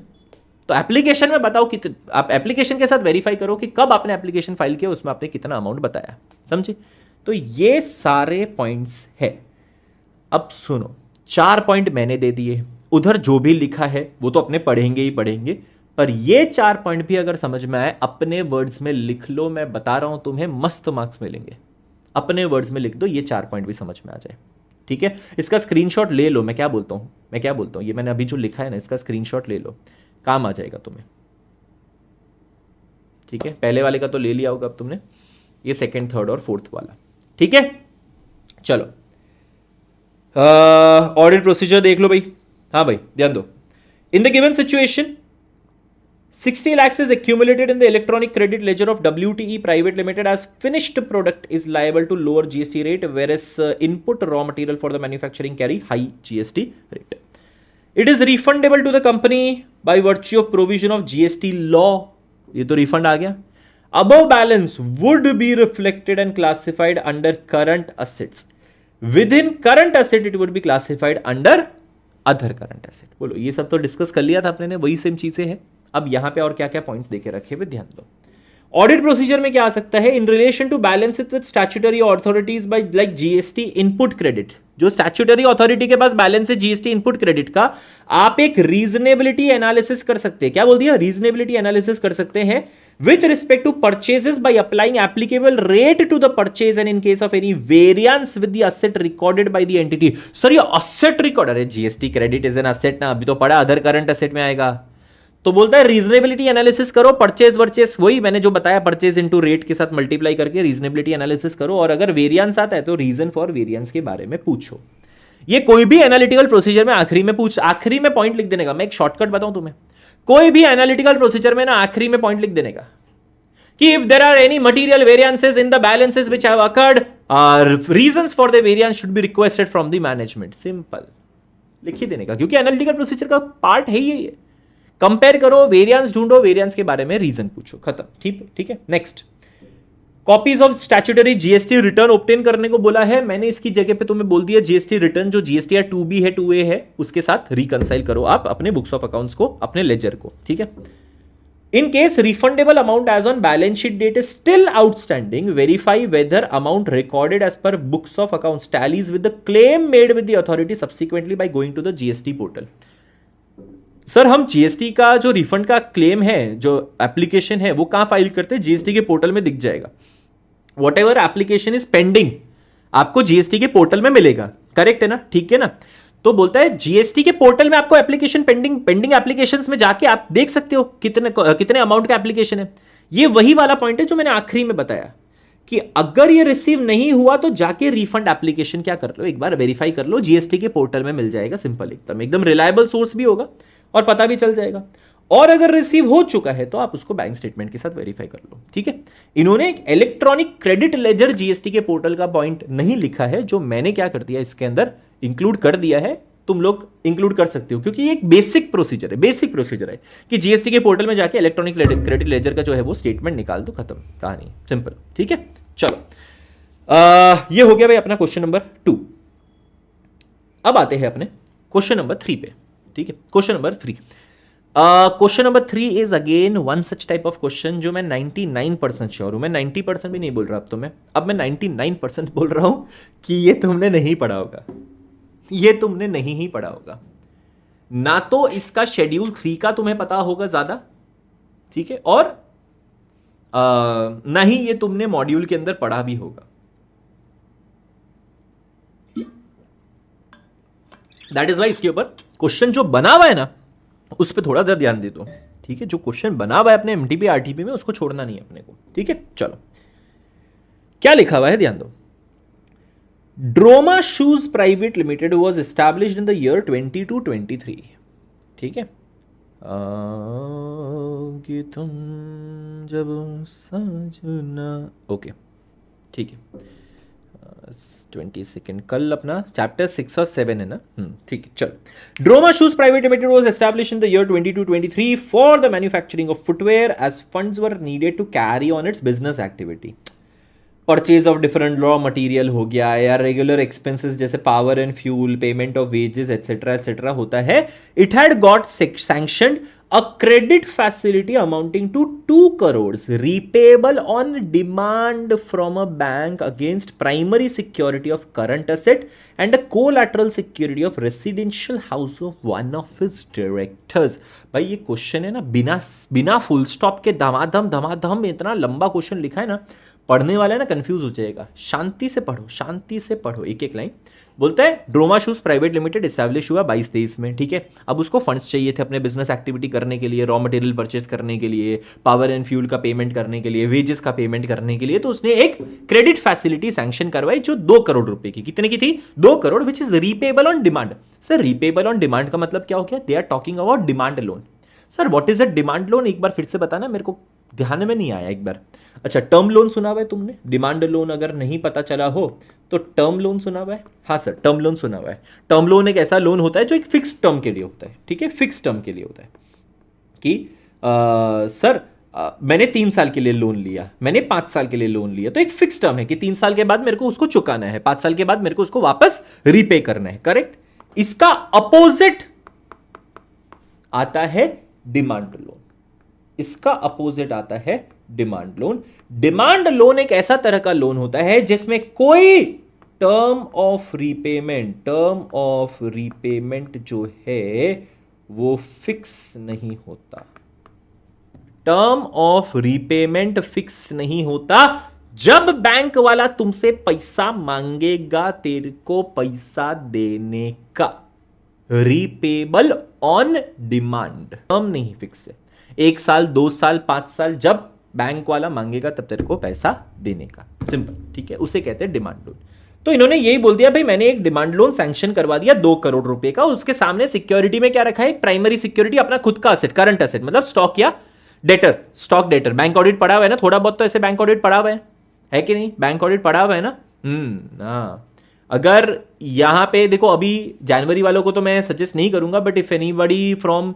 तो एप्लीकेशन में बताओ कितने, आप एप्लीकेशन के साथ वेरीफाई करो कि कब आपने एप्लीकेशन फाइल किया, उसमें आपने कितना अमाउंट बताया, समझे। तो ये सारे पॉइंट्स है। अब सुनो, 4 पॉइंट मैंने दे दिए, उधर जो भी लिखा है वो तो अपने पढ़ेंगे ही पढ़ेंगे, पर ये 4 पॉइंट भी अगर समझ में आए अपने वर्ड्स में लिख लो, मैं बता रहा हूं तुम्हें मस्त मार्क्स मिलेंगे। अपने वर्ड्स में लिख दो, ये 4 पॉइंट भी समझ में आ जाए, ठीक है। इसका स्क्रीनशॉट ले लो, मैं क्या बोलता हूं, ये मैंने अभी जो लिखा है ना, इसका स्क्रीनशॉट ले लो, काम आ जाएगा तुम्हें, ठीक है। पहले वाले का तो ले लिया होगा अब तुमने, ये सेकंड, थर्ड और फोर्थ वाला, ठीक है। चलो ऑडिट प्रोसीजर देख लो भाई। हाँ भाई ध्यान दो, इन the given situation 60 lakhs is accumulated in the electronic credit ledger of WTE Private Limited as finished product is liable to lower GST rate, whereas input raw material for the manufacturing carry high GST rate. It is refundable to the company by virtue of provision of GST law. ये तो refund आ गया. Above balance would be reflected and classified under current assets. Within current asset it would be classified under other current asset. बोलो, ये सब तो discuss कर लिया था आपने ने, वही सेम चीजें हैं। अब यहां पे और क्या क्या पॉइंट्स देके रखे हुए ध्यान दो। ऑडिट प्रोसीजर में क्या आ सकता है, in relation to balance it with statutory authorities by like GST input credit. जो स्टैट्यूटरी अथॉरिटी के पास बैलेंस है जीएसटी इनपुट क्रेडिट का, आप एक रीजनेबिलिटी एनालिसिस कर सकते हैं। क्या बोल दिया, रीजनेबिलिटी एनालिसिस कर सकते हैं with respect to purchases by applying applicable rate to the purchase and in case of any variance with the asset recorded by the entity. Sir ये asset record, अरे GST credit is an asset ना, अभी तो पढ़ा other current asset में आएगा। तो बोलता है रीजनेबिलिटी एनालिसिस करो, परचेज वर्चेज, वही मैंने जो बताया, परचेज इनटू रेट के साथ मल्टीप्लाई करके रीजनेबिलिटी एनालिसिस करो, और अगर वेरिएंस आता है तो रीजन फॉर वेरिएंस के बारे में पूछो। ये कोई भी एनालिटिकल प्रोसीजर में आखिरी में पॉइंट लिख देने का। मैं एक शॉर्टकट बताऊं तुम्हें, कोई भी एनालिटिकल प्रोसीजर में ना आखिरी में पॉइंट लिख देने का कि if there are any material variances in the balances which have occurred, reasons for the variance should be requested from the management. Simple लिख ही देने का, क्योंकि एनालिटिकल प्रोसीजर का पार्ट है ही ये। कंपेयर करो, वेरिएंस ढूंढो, वेरिएंस के बारे में रीजन पूछो, खत्म। ठीक है। Next, copies of statutory GST return obtain करने को बोला है। मैंने इसकी जगह पे तुम्हें बोल दिया जीएसटी रिटर्न जो जीएसटी 2B है 2A है उसके साथ रिकंसाइल करो आप अपने बुक्स ऑफ अकाउंट्स को, अपने लेजर को, ठीक है। In case refundable amount as on balance sheet date is still outstanding, verify whether amount recorded as per books of accounts tallies with the claim made with the authority subsequently by going to the GST portal. Sir हम GST का जो refund का claim है, जो application है, वो कहां file करते हैं, जीएसटी के पोर्टल में दिख जाएगा। What ever application is pending आपको जीएसटी के पोर्टल में मिलेगा, करेक्ट है ना, ठीक है ना। तो बोलता है जीएसटी के पोर्टल में आपको एप्लीकेशन पेंडिंग एप्लीकेशंस में जाके आप देख सकते हो कितने अमाउंट का एप्लीकेशन है। ये वही वाला पॉइंट है जो मैंने आखिरी में बताया कि अगर ये रिसीव नहीं हुआ तो जाके रिफंड एप्लीकेशन क्या कर लो, एक बार वेरीफाई कर लो, जीएसटी के पोर्टल में मिल जाएगा। सिंपल, एकदम रिलायबल सोर्स भी होगा और पता भी चल जाएगा। और अगर रिसीव हो चुका है तो आप उसको बैंक स्टेटमेंट के साथ वेरीफाई कर लो, ठीक है। इन्होंने एक इलेक्ट्रॉनिक क्रेडिट लेजर जीएसटी के पोर्टल का पॉइंट नहीं लिखा है, जो मैंने क्या कर दिया इसके अंदर इंक्लूड कर दिया है। तुम लोग इंक्लूड कर सकते हो क्योंकि ये एक बेसिक प्रोसीजर है कि जीएसटी के पोर्टल में जाके इलेक्ट्रॉनिक क्रेडिट लेजर का जो है वो स्टेटमेंट निकाल दो, खत्म कहानी, सिंपल, ठीक है। चलो ये हो गया भाई अपना क्वेश्चन नंबर 2। अब आते हैं अपने क्वेश्चन नंबर 3 पे, ठीक है। Question number 3, question number 3 is again one such type of question जो मैं 99% श्योर हूं, मैं 90% भी नहीं बोल रहा अब मैं 99% बोल रहा हूं कि ये तुमने नहीं पढ़ा होगा, ये तुमने नहीं ही पढ़ा होगा। ना तो इसका शेड्यूल 3 का तुम्हें पता होगा ज्यादा, ठीक है, और ना ही ये तुमने मॉड्यूल के अंदर पढ़ा भी होगा। दैट इज वाई इसके ऊपर क्वेश्चन जो बना हुआ है ना उस पर थोड़ा सा ध्यान दे दो, ठीक है। जो क्वेश्चन बना हुआ है अपने एमटीपी आरटीपी में उसको छोड़ना नहीं है अपने को, ठीक है। चलो क्या लिखा हुआ है ध्यान दो। Droma shoes private limited was established in the year 2223, ठीक है। कि तुम जब सजना, ओके, ठीक है। 20 सेकेंड, कल अपना चैप्टर 6 और 7 है ना, ठीक है। चलो, Droma shoes private limited was established in the year 2223 for the manufacturing of footwear as funds were needed to carry on its business activity. Purchase of different raw material हो गया या रेगुलर एक्सपेंसेस जैसे power and fuel, payment of wages etcetera होता है। It had got sanctioned a credit facility amounting to 2 crores repayable on demand from a bank against primary security of current asset and a collateral security of residential house of one of its directors। भाई ये question है ना, बिना full stop के धमाधम इतना लंबा question लिखा है ना, पढ़ने वाला है ना कंफ्यूज हो जाएगा। शांति से पढ़ो एक एक लाइन। बोलता है ड्रोमा शूज प्राइवेट लिमिटेड एस्टैब्लिश हुआ 22-23 में, ठीक है। अब उसको फंड्स चाहिए थे अपने बिजनेस एक्टिविटी करने के लिए, रॉ मटेरियल परचेज करने के लिए, पावर एंड फ्यूल का पेमेंट करने के लिए, वेजेस का पेमेंट करने के लिए। तो उसने एक क्रेडिट फैसिलिटी सैंक्शन करवाई जो 2 करोड़ रुपए की, कितने की थी? 2 crore, which is repayable on demand. Sir repayable on demand का मतलब क्या हो गया? They are talking about demand loan. Sir what is a demand loan? एक बार फिर से बताना, मेरे को ध्यान में नहीं आया एक बार। अच्छा, टर्म लोन सुना हुआ है तुमने? डिमांड लोन अगर नहीं पता चला हो तो टर्म लोन सुना हुआ है? हाँ सर, टर्म लोन सुना हुआ है। टर्म लोन एक ऐसा लोन होता है जो एक फिक्स टर्म के लिए होता है, ठीक है, फिक्स टर्म के लिए होता है कि सर मैंने 3 साल के लिए लोन लिया, मैंने 5 साल के लिए लोन लिया, तो एक फिक्स टर्म है कि 3 साल के बाद मेरे को उसको चुकाना है, 5 साल के बाद मेरे को उसको वापस रीपे करना है, करेक्ट। इसका अपोजिट आता है डिमांड लोन, इसका अपोजिट आता है डिमांड लोन। डिमांड लोन एक ऐसा तरह का लोन होता है जिसमें कोई टर्म ऑफ रीपेमेंट जो है वो फिक्स नहीं होता। टर्म ऑफ रीपेमेंट फिक्स नहीं होता। जब बैंक वाला तुमसे पैसा मांगेगा तेरे को पैसा देने का, रीपेबल ऑन डिमांड, टर्म नहीं फिक्स है। 1 साल, 2 साल, 5 साल, जब बैंक वाला मांगेगा तब तेरे को पैसा देने का, सिंपल, ठीक है, उसे कहते हैं डिमांड लोन। तो इन्होंने यही बोल दिया भाई मैंने एक डिमांड लोन सैंक्शन करवा दिया 2 करोड़ रुपए का, उसके सामने सिक्योरिटी में क्या रखा है? प्राइमरी सिक्योरिटी अपना खुद का असेट, करंट असेट, मतलब स्टॉक या debtor, stock debtor. Bank audit पड़ा हुआ है ना, थोड़ा बहुत तो ऐसे बैंक ऑडिट पड़ा हुआ है कि नहीं? बैंक ऑडिट पड़ा हुआ है ना। हाँ, अगर यहां पे देखो, अभी जनवरी वालों को तो मैं सजेस्ट नहीं करूंगा, but if anybody from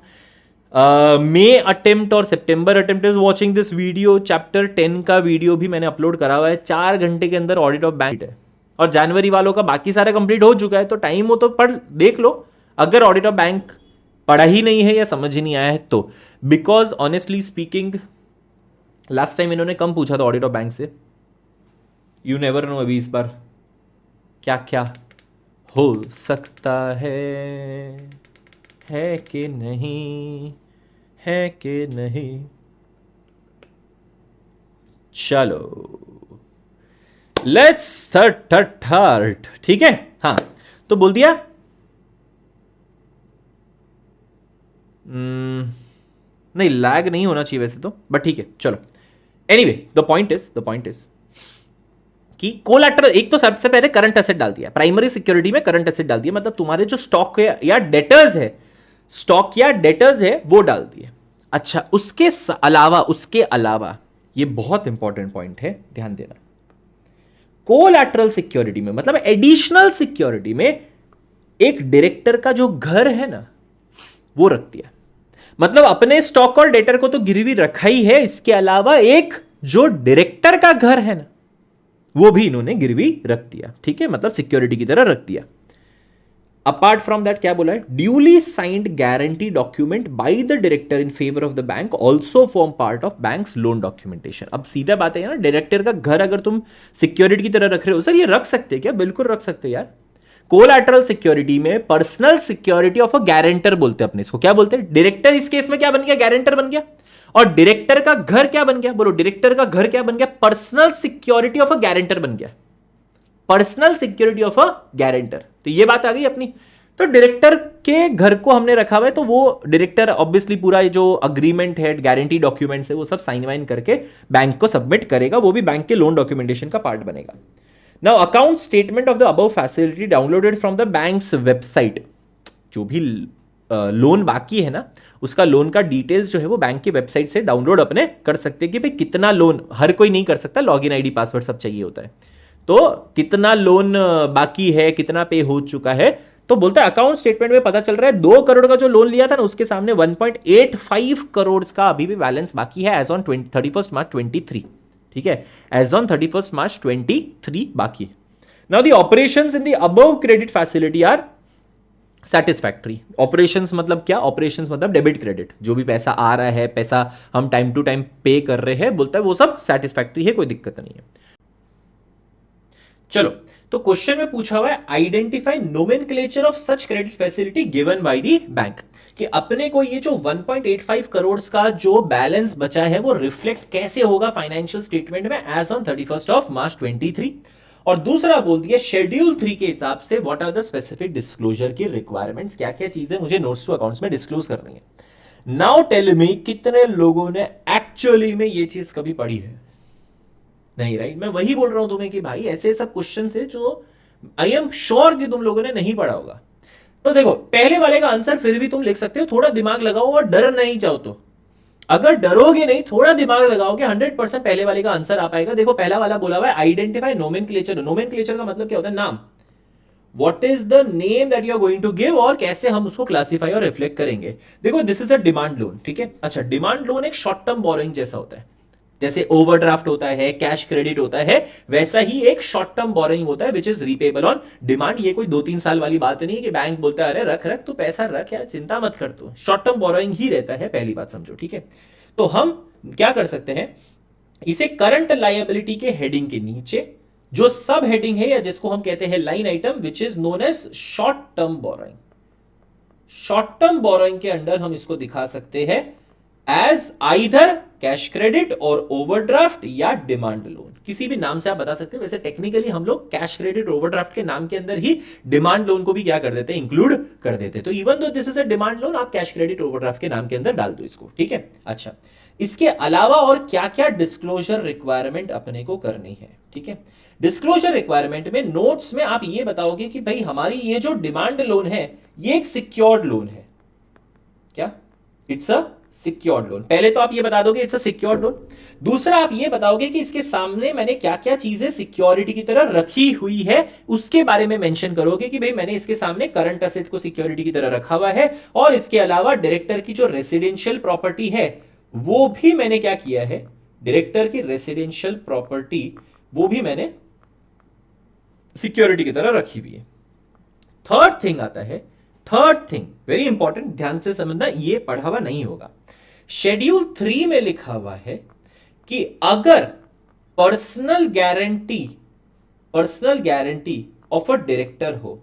May attempt और September attempt is watching this video, chapter 10 का वीडियो भी मैंने अपलोड करा हुआ है, 4 घंटे के अंदर ऑडिट ऑफ बैंक है, और जनवरी वालों का बाकी सारा कंप्लीट हो चुका है। तो टाइम हो तो पढ़ देख लो, अगर ऑडिट ऑफ बैंक पढ़ा ही नहीं है या समझ ही नहीं आया है तो। Because honestly speaking last time इन्होंने कम पूछा था ऑडिट ऑफ बैंक से, यू नेवर नो अभी इस बार क्या क्या हो सकता है कि नहीं, है कि नहीं। चलो लेट्स थर्ट, ठीक है। हाँ, तो बोल दिया नहीं, लैग नहीं होना चाहिए वैसे तो, बट ठीक है, चलो। एनीवे द पॉइंट इज कि कोलैटरल, एक तो सबसे पहले करंट एसेट डाल दिया, प्राइमरी सिक्योरिटी में करंट एसेट डाल दिया, मतलब तुम्हारे जो स्टॉक या डेटर्स है वो डाल दिए। अच्छा, उसके अलावा ये बहुत इंपॉर्टेंट पॉइंट है, ध्यान देना। कोलैटरल सिक्योरिटी में मतलब एडिशनल सिक्योरिटी में एक डायरेक्टर का जो घर है ना वो रख दिया, मतलब अपने स्टॉक और डेटर को तो गिरवी रखा ही है, इसके अलावा एक जो डायरेक्टर का घर है ना वो भी इन्होंने गिरवी रख दिया, ठीक है, मतलब सिक्योरिटी की तरह रख दिया। अपार्ट फ्रॉम दैट क्या बोला है, duly signed guarantee document bye the director in favour of the bank also form part of banks loan documentation. अब सीधा बात है ना, डायरेक्टर का घर अगर तुम सिक्योरिटी की तरह रख रहे हो, सर ये रख सकते क्या, बिल्कुल रख सकते यार। कोलैटरल सिक्योरिटी में personal security of a guarantor बोलते हैं अपने इसको, क्या बोलते हैं, डायरेक्टर इस केस में क्या बन गया, गारंटर बन गया। और डायरेक्टर का घर क्या बन गया, बोलो डायरेक्टर का घर क्या बन गया, personal security of a guarantor बन गया, personal security of a guarantor. तो ये बात आ गई अपनी। तो डायरेक्टर के घर को हमने रखा हुआ है, तो वो डायरेक्टर ऑब्वियसली पूरा जो अग्रीमेंट है, गारंटी डॉक्यूमेंट्स है, वो सब साइन वाइन करके बैंक को सबमिट करेगा, वो भी बैंक के लोन डॉक्यूमेंटेशन का पार्ट बनेगा। Now account statement of the above facility downloaded from the banks website. जो भी लोन बाकी है ना, उसका लोन का डिटेल्स जो है वो बैंक की वेबसाइट से डाउनलोड अपने कर सकते हैं कि भाई कितना लोन, हर कोई नहीं कर सकता, लॉगिन आईडी पासवर्ड सब चाहिए होता है, तो कितना लोन बाकी है, कितना पे हो चुका है। तो बोलता है अकाउंट स्टेटमेंट में पता चल रहा है 2 करोड़ का जो लोन लिया था ना, उसके सामने 1.85 करोड़ का अभी भी बैलेंस बाकी है एज ऑन 31 मार्च 23। ठीक है, एज ऑन 31 मार्च 23 बाकी। Now the operations in the above credit facility are satisfactory. Operations मतलब क्या, ऑपरेशंस मतलब डेबिट क्रेडिट, जो भी पैसा आ रहा है, पैसा हम टाइम टू टाइम पे कर रहे हैं, बोलता है वो सब सेटिस्फैक्ट्री है, कोई दिक्कत नहीं है। चलो, तो क्वेश्चन में पूछा हुआ है identify nomenclature of such credit facility given by the bank, कि अपने को ये जो 1.85 करोड़ का जो बैलेंस बचा है वो रिफ्लेक्ट कैसे होगा फाइनेंशियल स्टेटमेंट में एज ऑन 31 मार्च 23। और दूसरा बोल दिया शेड्यूल 3 के हिसाब से what are the specific disclosure की रिक्वायरमेंट्स, क्या क्या चीजें मुझे नोट्स टू अकाउंट्स में डिस्क्लोज करनी है। नाउ टेल मी, कितने लोगों ने एक्चुअली में ये चीज कभी पढ़ी है? नहीं, राइट। मैं वही बोल रहा हूं तुम्हें कि भाई ऐसे सब क्वेश्चन है जो आई एम श्योर कि तुम लोगों ने नहीं पढ़ा होगा। तो देखो, पहले वाले का आंसर फिर भी तुम लिख सकते हो, थोड़ा दिमाग लगाओ और डर नहीं जाओ तो। अगर डरोगे नहीं, थोड़ा दिमाग लगाओगे, 100% पहले वाले का आंसर आ पाएगा। देखो, पहला वाला बोला हुआ है आइडेंटिफाई नोमेनक्लेचर। नोमेनक्लेचर का मतलब क्या होता है, नाम। What is the name that you are going to give, और कैसे हम उसको क्लासिफाई और रिफ्लेक्ट करेंगे। देखो, this is a demand loan, ठीक है। अच्छा, डिमांड लोन एक शॉर्ट टर्म बोरोइंग जैसा होता है, जैसे ओवरड्राफ्ट होता है, कैश क्रेडिट होता है, वैसा ही एक शॉर्ट टर्म बोरोइंग होता है विच इज रीपेबल ऑन डिमांड। ये कोई 2-3 साल वाली बात नहीं कि बैंक बोलता है अरे रख रख तू पैसा रख यार, चिंता मत कर तू, शॉर्ट टर्म बोरोइंग ही रहता है, पहली बात समझो, ठीक है। तो हम क्या कर सकते हैं, इसे करंट लायबिलिटी के हेडिंग के नीचे जो सब हेडिंग है, या जिसको हम कहते हैं line item, which is known as short term borrowing, short term borrowing के अंडर हम इसको दिखा सकते हैं एज आइदर कैश क्रेडिट और ओवरड्राफ्ट या डिमांड लोन, किसी भी नाम से आप बता सकते हो। वैसे टेक्निकली हम लोग कैश क्रेडिट ओवरड्राफ्ट के नाम के अंदर ही डिमांड लोन को भी क्या कर देते हैं, इंक्लूड कर देते हैं। तो even though this is a demand loan, आप कैश क्रेडिट ओवरड्राफ्ट के नाम के अंदर डाल दो इसको, ठीक है। अच्छा, इसके अलावा और क्या क्या डिस्क्लोजर रिक्वायरमेंट अपने को करनी है, ठीक है। डिस्क्लोजर रिक्वायरमेंट में नोट्स में आप ये बताओगे कि भाई हमारी ये जो डिमांड लोन है ये एक सिक्योर्ड लोन है, क्या, इट्स अ सिक्योर्ड लोन। पहले तो आप ये बता दोगे इट्स अ सिक्योर्ड लोन। दूसरा आप ये बताओगे कि इसके सामने मैंने क्या क्या चीजें सिक्योरिटी की तरह रखी हुई है, उसके बारे में मेंशन करोगे कि भाई मैंने इसके सामने करंट एसेट को सिक्योरिटी की तरह रखा हुआ है, और इसके अलावा डायरेक्टर की जो रेसिडेंशियल प्रॉपर्टी है वो भी मैंने क्या किया है, डायरेक्टर की रेसिडेंशियल प्रॉपर्टी वो भी मैंने सिक्योरिटी की तरह रखी हुई है। थर्ड थिंग आता है, थर्ड थिंग वेरी इंपॉर्टेंट, ध्यान से समझना, ये पढ़ा हुआ नहीं होगा। शेड्यूल 3 में लिखा हुआ है कि अगर personal guarantee of a director हो,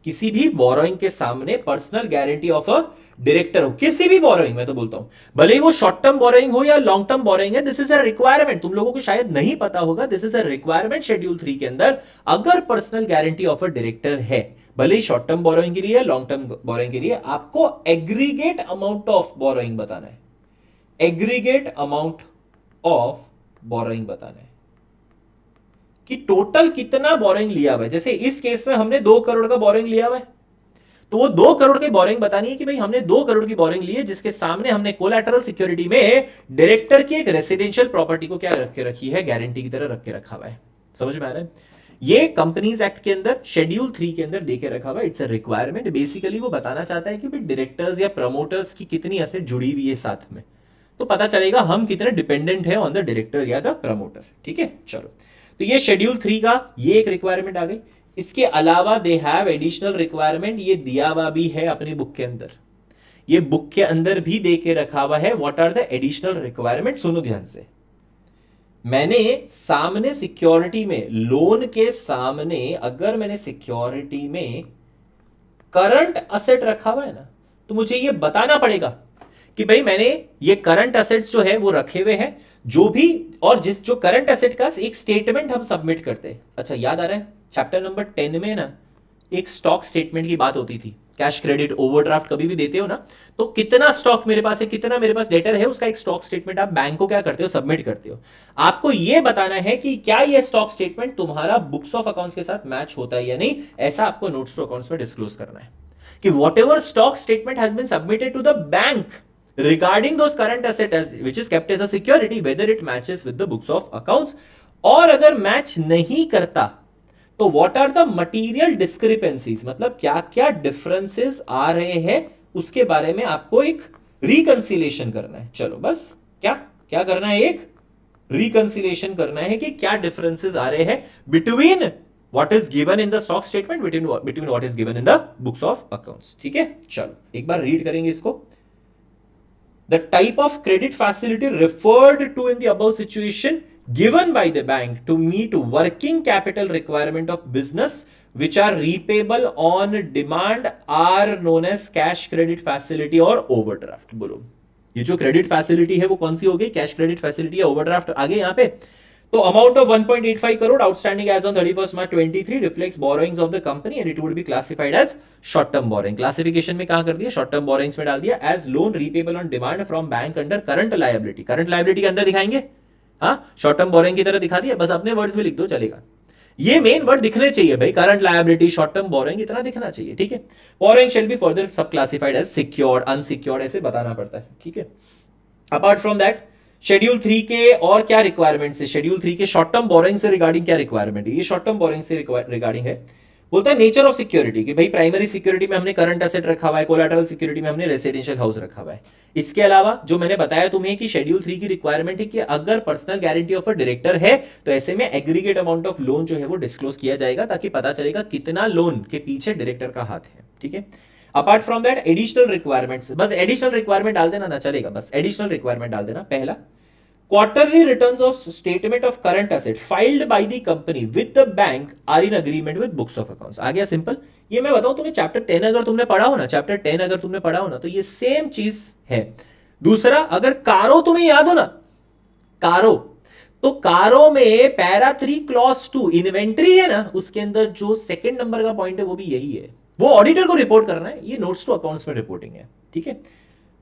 किसी भी बोरोइंग के सामने personal guarantee of a director हो, किसी भी बोरोइंग, मैं तो बोलता हूं भले ही वो शॉर्ट टर्म बोरोइंग हो या लॉन्ग टर्म बोरोइंग है, दिस इज अ रिक्वायरमेंट। तुम लोगों को शायद नहीं पता होगा, this is a requirement schedule 3 के अंदर। अगर personal guarantee of a director है, भले ही शॉर्ट टर्म बोरोइंग के लिए, लॉन्ग टर्म बोरोइंग के लिए, आपको एग्रीगेट अमाउंट ऑफ बोरोइंग बताना है, एग्रीगेट अमाउंट ऑफ बोरोइंग बताना है कि टोटल कितना बोरोइंग लिया हुआ है। जैसे इस केस में हमने 2 करोड़ का बोरोइंग लिया हुआ है, तो वो 2 करोड़ की बोरोइंग बतानी है कि भाई हमने 2 करोड़ की बोरोइंग ली है, जिसके सामने हमने कोलैटरल सिक्योरिटी में डायरेक्टर की एक रेसिडेंशियल प्रॉपर्टी को क्या रख के रखी है, गारंटी की तरह रख के रखा हुआ है। समझ में आ रहा है? ये कंपनीज एक्ट के अंदर शेड्यूल 3 के अंदर देके रखा हुआ है, इट्स अ रिक्वायरमेंट। बेसिकली वो बताना चाहता है कि भाई डायरेक्टर्स या प्रमोटर्स की कितनी एसेट जुड़ी हुई है साथ में, तो पता चलेगा हम कितने डिपेंडेंट है ऑन द डायरेक्टर या द प्रमोटर, ठीक है। चलो, तो ये शेड्यूल 3 का ये एक रिक्वायरमेंट आ गई। इसके अलावा दे हैव एडिशनल रिक्वायरमेंट, ये दिया हुआ भी है अपनी बुक के अंदर, ये बुक के अंदर भी दे के रखा हुआ है। What are the additional requirement, सुनो ध्यान से। मैंने सामने सिक्योरिटी में, लोन के सामने अगर मैंने सिक्योरिटी में करंट असेट रखा हुआ है ना, तो मुझे ये बताना पड़ेगा कि भाई मैंने ये करंट असेट्स जो है वो रखे हुए हैं, जो भी, और जिस जो करंट असेट का एक स्टेटमेंट हम सबमिट करते हैं। अच्छा याद आ रहा है, चैप्टर नंबर 10 में ना एक स्टॉक स्टेटमेंट की बात होती थी। कैश क्रेडिट ओवरड्राफ्ट कभी भी देते हो ना, तो कितना स्टॉक मेरे पास है, कितना मेरे पास डेटर है, उसका एक स्टॉक स्टेटमेंट आप बैंक को क्या करते हो, सबमिट करते हो। आपको यह बताना है कि क्या यह स्टॉक स्टेटमेंट तुम्हारा बुक्स ऑफ अकाउंट्स के साथ मैच होता है या नहीं, ऐसा आपको नोट्स टू अकाउंट्स में डिस्क्लोज करना है कि whatever stock statement has been submitted to the bank regarding those current asset as which is kept as a security, whether it matches with the books of accounts, और अगर match नहीं करता तो what are the material discrepancies, मतलब क्या क्या differences आ रहे हैं, उसके बारे में आपको एक रिकंसिलेशन करना है। चलो बस क्या क्या करना है, एक रिकंसिलेशन करना है कि क्या डिफरेंसेस आ रहे हैं between what is given in the stock statement, between what is given in the books of accounts। ठीक है, चलो एक बार रीड करेंगे इसको। The type of credit facility referred to in the above situation given by the bank to meet working capital requirement of business which are repayable on demand are known as cash credit facility or overdraft। बोलो ये जो credit facility है वो कौन सी हो गई, cash credit facility या overdraft आगे यहाँ पे। तो amount of 1.85 crore outstanding as on 31 March 23 reflects borrowings of the company and it would be classified as short term borrowing. Classification में कहां कर दिया, शॉर्ट टर्म बोरोइंग्स में डाल दिया, as loan repayable on demand from bank under current liability. Current liability के अंदर दिखाएंगे, हाँ शॉर्ट टर्म बोरोइंग की तरह दिखा दिया, बस अपने वर्ड्स में लिख दो चलेगा। ये मेन वर्ड दिखने चाहिए भाई, current liability, short term borrowing, इतना दिखना चाहिए। ठीक है, बोरोइंग शैल बी फर्दर सब क्लासिफाइड एज सिक्योर्ड, अनसिक्योर्ड, ऐसे बताना पड़ता है। ठीक है, अपार्ट फ्रॉम दैट शेड्यूल 3 के और क्या रिक्वायरमेंट्स है, शेड्यूल 3 के शॉर्ट टर्म बोरोइंग से रिगार्डिंग क्या रिक्वायरमेंट है, ये शॉर्ट टर्म बोरोइंग से रिगार्डिंग है। बोलता है नेचर ऑफ सिक्योरिटी कि भाई प्राइमरी सिक्योरिटी में हमने करंट एसेट रखा हुआ है, कोलैटरल सिक्योरिटी में हमने रेसिडेंशियल हाउस रखा हुआ है। इसके अलावा जो मैंने बताया तुम्हें कि शेड्यूल 3 की रिक्वायरमेंट है कि अगर personal guarantee of a director है तो ऐसे में एग्रीगेट अमाउंट ऑफ लोन जो है वो डिस्क्लोज किया जाएगा, ताकि पता चलेगा कितना लोन के पीछे डायरेक्टर का हाथ है। ठीक है, apart from that additional requirements, बस एडिशनल रिक्वायरमेंट डाल देना ना चलेगा, बस एडिशनल रिक्वायरमेंट डाल देना। पहला, quarterly returns of statement of current asset filed by the company with the bank are in agreement with books of accounts। आ गया सिंपल। ये मैं बताऊं तुम्हें, चैप्टर 10 अगर तुमने पढ़ा हो ना, चैप्टर 10 अगर तुमने पढ़ा हो ना, तो ये सेम चीज है। दूसरा, अगर कारो तुम्हें याद हो ना, कारो, तो कारो में पैरा 3 क्लॉज 2 इन्वेंट्री है ना, उसके अंदर जो सेकंड नंबर का पॉइंट है वो भी यही है, वो ऑडिटर को रिपोर्ट करना है, ये नोट्स टू अकाउंट्स में रिपोर्टिंग है। ठीक है,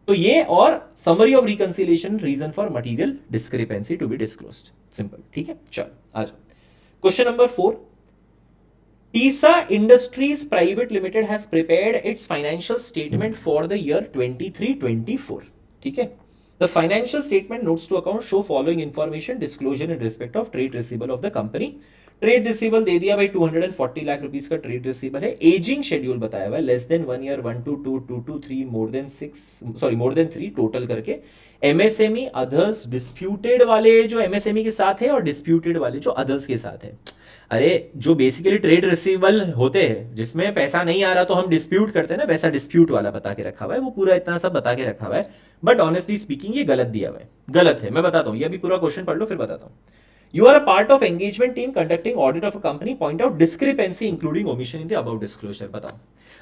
तो ये और summary of reconciliation, reason for material discrepancy to be disclosed, simple. ठीक है, चलो आ जाओ क्वेश्चन नंबर 4। टीसा industries private limited has prepared its financial statement for the year 23-24। ठीक है, the financial statement notes to account show following information, disclosure in respect of trade receivable of the company. Trade receivable दे दिया भाई 240 lakh rupees का trade receivable है। Ageing schedule बताया हुआ है, less than 1 year 1 to 2, 2 to 3, more than 3 total करके। MSME others, disputed वाले जो एमएसएमई के साथ है और डिस्प्यूटेड वाले जो अदर्स के साथ है। अरे जो बेसिकली ट्रेड रिसीवेबल होते हैं जिसमें पैसा नहीं आ रहा तो हम डिस्प्यूट करते हैं ना, वैसा डिस्प्यूट वाला बता के रखा हुआ है, वो पूरा इतना सब बता के रखा हुआ है। बट ऑनेस्टली स्पीकिंग ये गलत दिया हुआ है, गलत है। मैं बताता हूं, ये अभी पूरा क्वेश्चन पढ़ लो फिर बताता हूं। You are a part of engagement team conducting audit of a company. Point out discrepancy including omission in the above disclosure। बताओ,